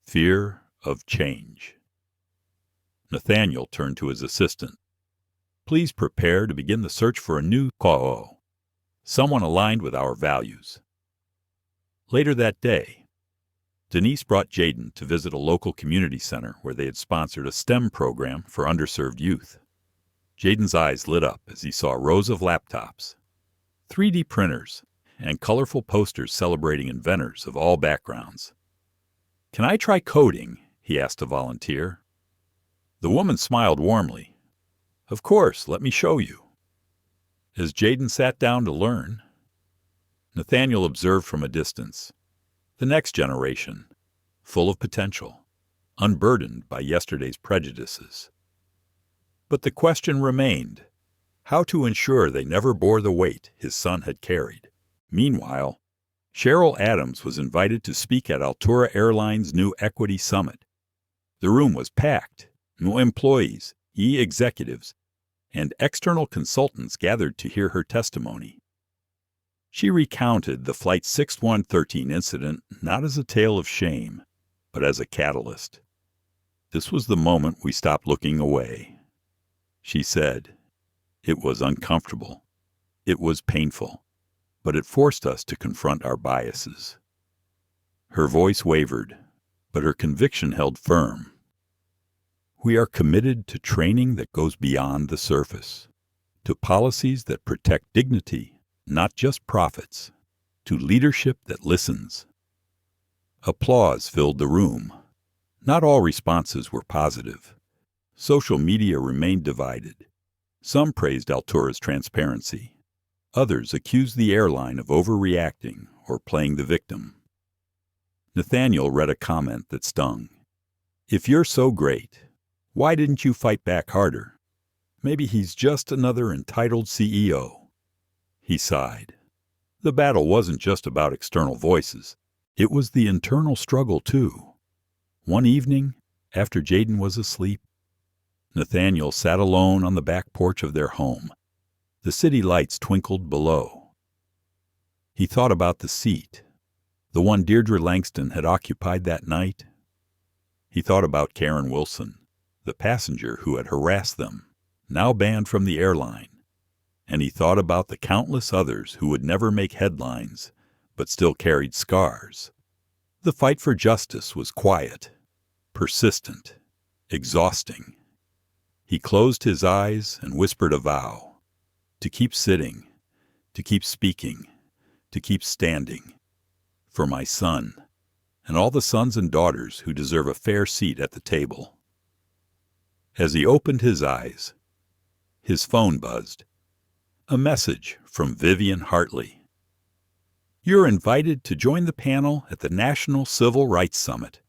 Fear of change. Nathaniel turned to his assistant. Please prepare to begin the search for a new COO, someone aligned with our values. Later that day, Denise brought Jaden to visit a local community center where they had sponsored a STEM program for underserved youth. Jaden's eyes lit up as he saw rows of laptops, 3D printers, and colorful posters celebrating inventors of all backgrounds. "Can I try coding?" he asked a volunteer. The woman smiled warmly. "Of course, let me show you." As Jaden sat down to learn, Nathaniel observed from a distance the next generation, full of potential, unburdened by yesterday's prejudices. But the question remained, how to ensure they never bore the weight his son had carried. Meanwhile, Cheryl Adams was invited to speak at Altura Airline's new Equity Summit. The room was packed. New employees, executives, and external consultants gathered to hear her testimony. She recounted the Flight 6113 incident not as a tale of shame, but as a catalyst. "This was the moment we stopped looking away," she said. "It was uncomfortable. It was painful, but it forced us to confront our biases." Her voice wavered, but her conviction held firm. We are committed to training that goes beyond the surface, to policies that protect dignity, not just profits, to leadership that listens. Applause filled the room. Not all responses were positive. Social media remained divided. Some praised Altura's transparency. Others accused the airline of overreacting or playing the victim. Nathaniel read a comment that stung. "If you're so great, why didn't you fight back harder? Maybe he's just another entitled CEO." He sighed. The battle wasn't just about external voices. It was the internal struggle, too. One evening, after Jaden was asleep, Nathaniel sat alone on the back porch of their home. The city lights twinkled below. He thought about the seat, the one Deirdre Langston had occupied that night. He thought about Karen Wilson, the passenger who had harassed them, now banned from the airline. And he thought about the countless others who would never make headlines, but still carried scars. The fight for justice was quiet, persistent, exhausting. He closed his eyes and whispered a vow, to keep sitting, to keep speaking, to keep standing, for my son, and all the sons and daughters who deserve a fair seat at the table. As he opened his eyes, his phone buzzed. A message from Vivian Hartley. "You're invited to join the panel at the National Civil Rights Summit.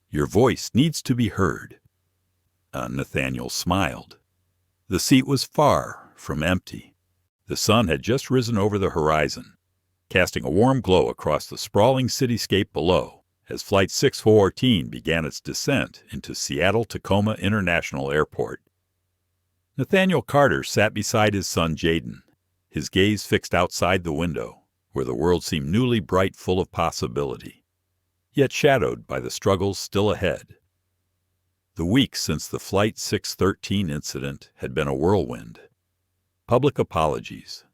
Your voice needs to be heard." Nathaniel smiled. The seat was far from empty. The sun had just risen over the horizon, casting a warm glow across the sprawling cityscape below as Flight 614 began its descent into Seattle-Tacoma International Airport. Nathaniel Carter sat beside his son Jaden, his gaze fixed outside the window, where the world seemed newly bright, full of possibility, yet shadowed by the struggles still ahead. The weeks since the Flight 613 incident had been a whirlwind. Public apologies,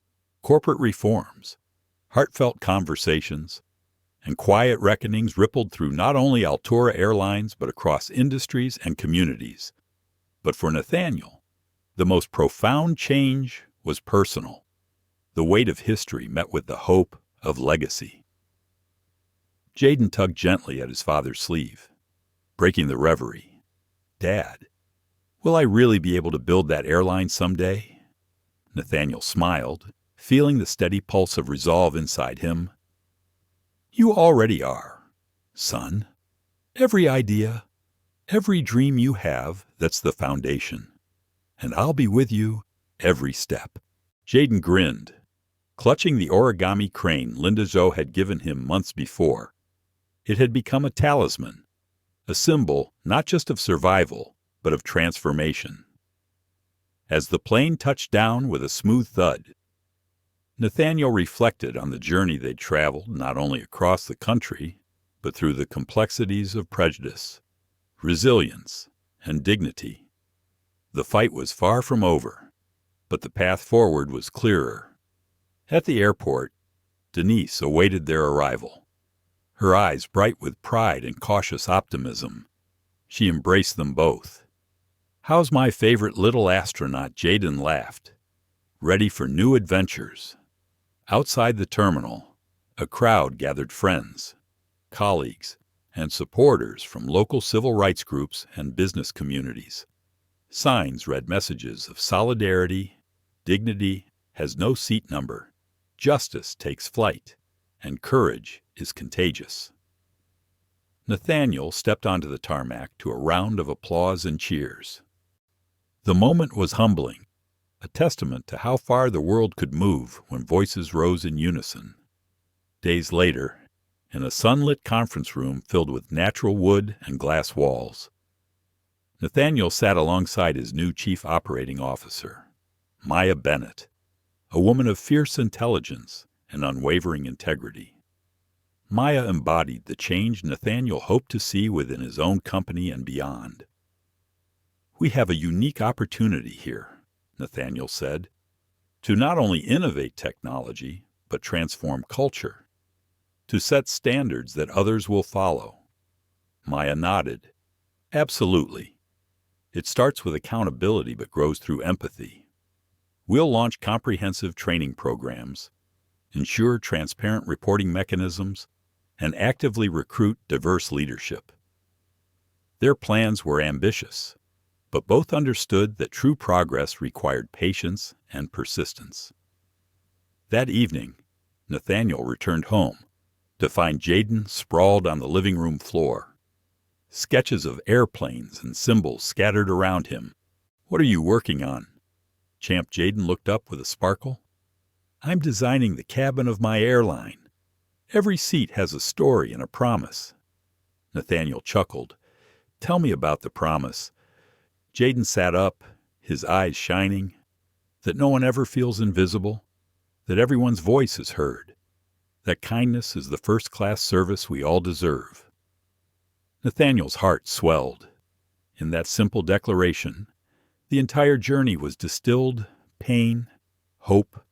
corporate reforms, heartfelt conversations, and quiet reckonings rippled through not only Altura Airlines but across industries and communities. But for Nathaniel, the most profound change was personal. The weight of history met with the hope of legacy. Jaden tugged gently at his father's sleeve, breaking the reverie. "Dad, will I really be able to build that airline someday?" Nathaniel smiled, feeling the steady pulse of resolve inside him. "You already are, son. Every idea, every dream you have, that's the foundation. And I'll be with you every step." Jaden grinned, clutching the origami crane Linda Zhou had given him months before. It had become a talisman, a symbol not just of survival, but of transformation. As the plane touched down with a smooth thud, Nathaniel reflected on the journey they'd traveled not only across the country, but through the complexities of prejudice, resilience, and dignity. The fight was far from over, but the path forward was clearer. At the airport, Denise awaited their arrival, her eyes bright with pride and cautious optimism. She embraced them both. "How's my favorite little astronaut?" Jaden laughed, ready for new adventures. Outside the terminal, a crowd gathered friends, colleagues, and supporters from local civil rights groups and business communities. Signs read messages of solidarity, dignity has no seat number, justice takes flight, and courage is contagious. Nathaniel stepped onto the tarmac to a round of applause and cheers. The moment was humbling, a testament to how far the world could move when voices rose in unison. Days later, in a sunlit conference room filled with natural wood and glass walls, Nathaniel sat alongside his new chief operating officer, Maya Bennett, a woman of fierce intelligence and unwavering integrity. Maya embodied the change Nathaniel hoped to see within his own company and beyond. "We have a unique opportunity here," Nathaniel said, "to not only innovate technology, but transform culture, to set standards that others will follow." Maya nodded. "Absolutely. It starts with accountability but grows through empathy. We'll launch comprehensive training programs, ensure transparent reporting mechanisms, and actively recruit diverse leadership." Their plans were ambitious, but both understood that true progress required patience and persistence. That evening, Nathaniel returned home to find Jaden sprawled on the living room floor, sketches of airplanes and symbols scattered around him. "What are you working on?" Champ Jaden looked up with a sparkle. "I'm designing the cabin of my airline. Every seat has a story and a promise." Nathaniel chuckled. "Tell me about the promise." Jaden sat up, his eyes shining. "That no one ever feels invisible, that everyone's voice is heard, that kindness is the first-class service we all deserve." Nathaniel's heart swelled. In that simple declaration, the entire journey was distilled pain, hope,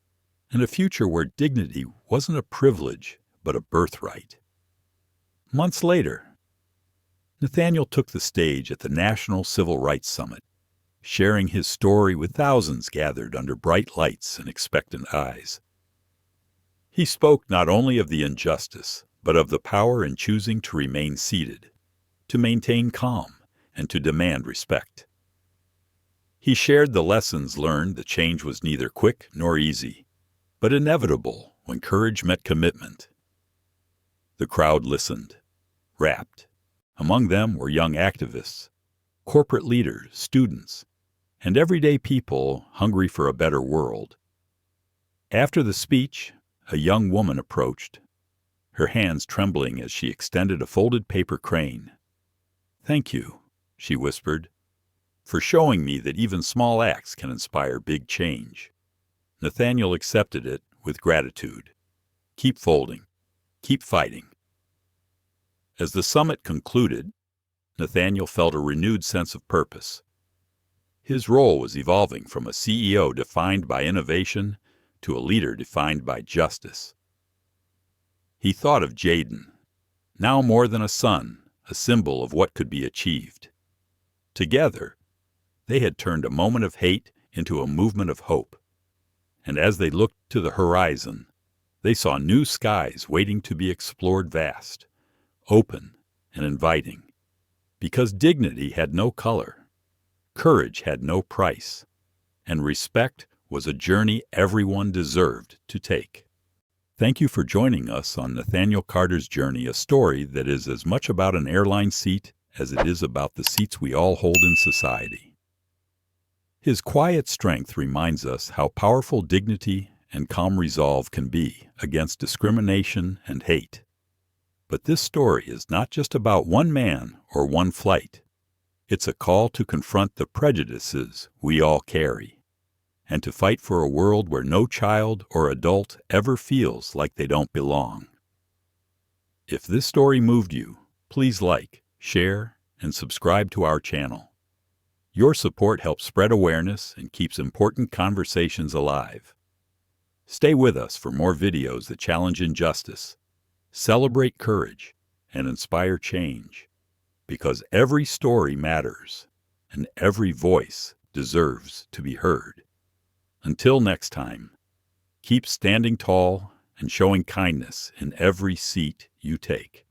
and a future where dignity wasn't a privilege, but a birthright. Months later, Nathaniel took the stage at the National Civil Rights Summit, sharing his story with thousands gathered under bright lights and expectant eyes. He spoke not only of the injustice, but of the power in choosing to remain seated, to maintain calm, and to demand respect. He shared the lessons learned that change was neither quick nor easy, but inevitable when courage met commitment. The crowd listened, rapt. Among them were young activists, corporate leaders, students, and everyday people hungry for a better world. After the speech, a young woman approached, her hands trembling as she extended a folded paper crane. "Thank you," she whispered, "for showing me that even small acts can inspire big change." Nathaniel accepted it with gratitude. Keep folding. Keep fighting. As the summit concluded, Nathaniel felt a renewed sense of purpose. His role was evolving from a CEO defined by innovation to a leader defined by justice. He thought of Jaden, now more than a son, a symbol of what could be achieved. Together, they had turned a moment of hate into a movement of hope. And as they looked to the horizon, they saw new skies waiting to be explored, vast, open, and inviting. Because dignity had no color, courage had no price, and respect was a journey everyone deserved to take. Thank you for joining us on Nathaniel Carter's journey, a story that is as much about an airline seat as it is about the seats we all hold in society. His quiet strength reminds us how powerful dignity and calm resolve can be against discrimination and hate. But this story is not just about one man or one flight. It's a call to confront the prejudices we all carry, and to fight for a world where no child or adult ever feels like they don't belong. If this story moved you, please like, share, and subscribe to our channel. Your support helps spread awareness and keeps important conversations alive. Stay with us for more videos that challenge injustice, celebrate courage, and inspire change. Because every story matters, and every voice deserves to be heard. Until next time, keep standing tall and showing kindness in every seat you take.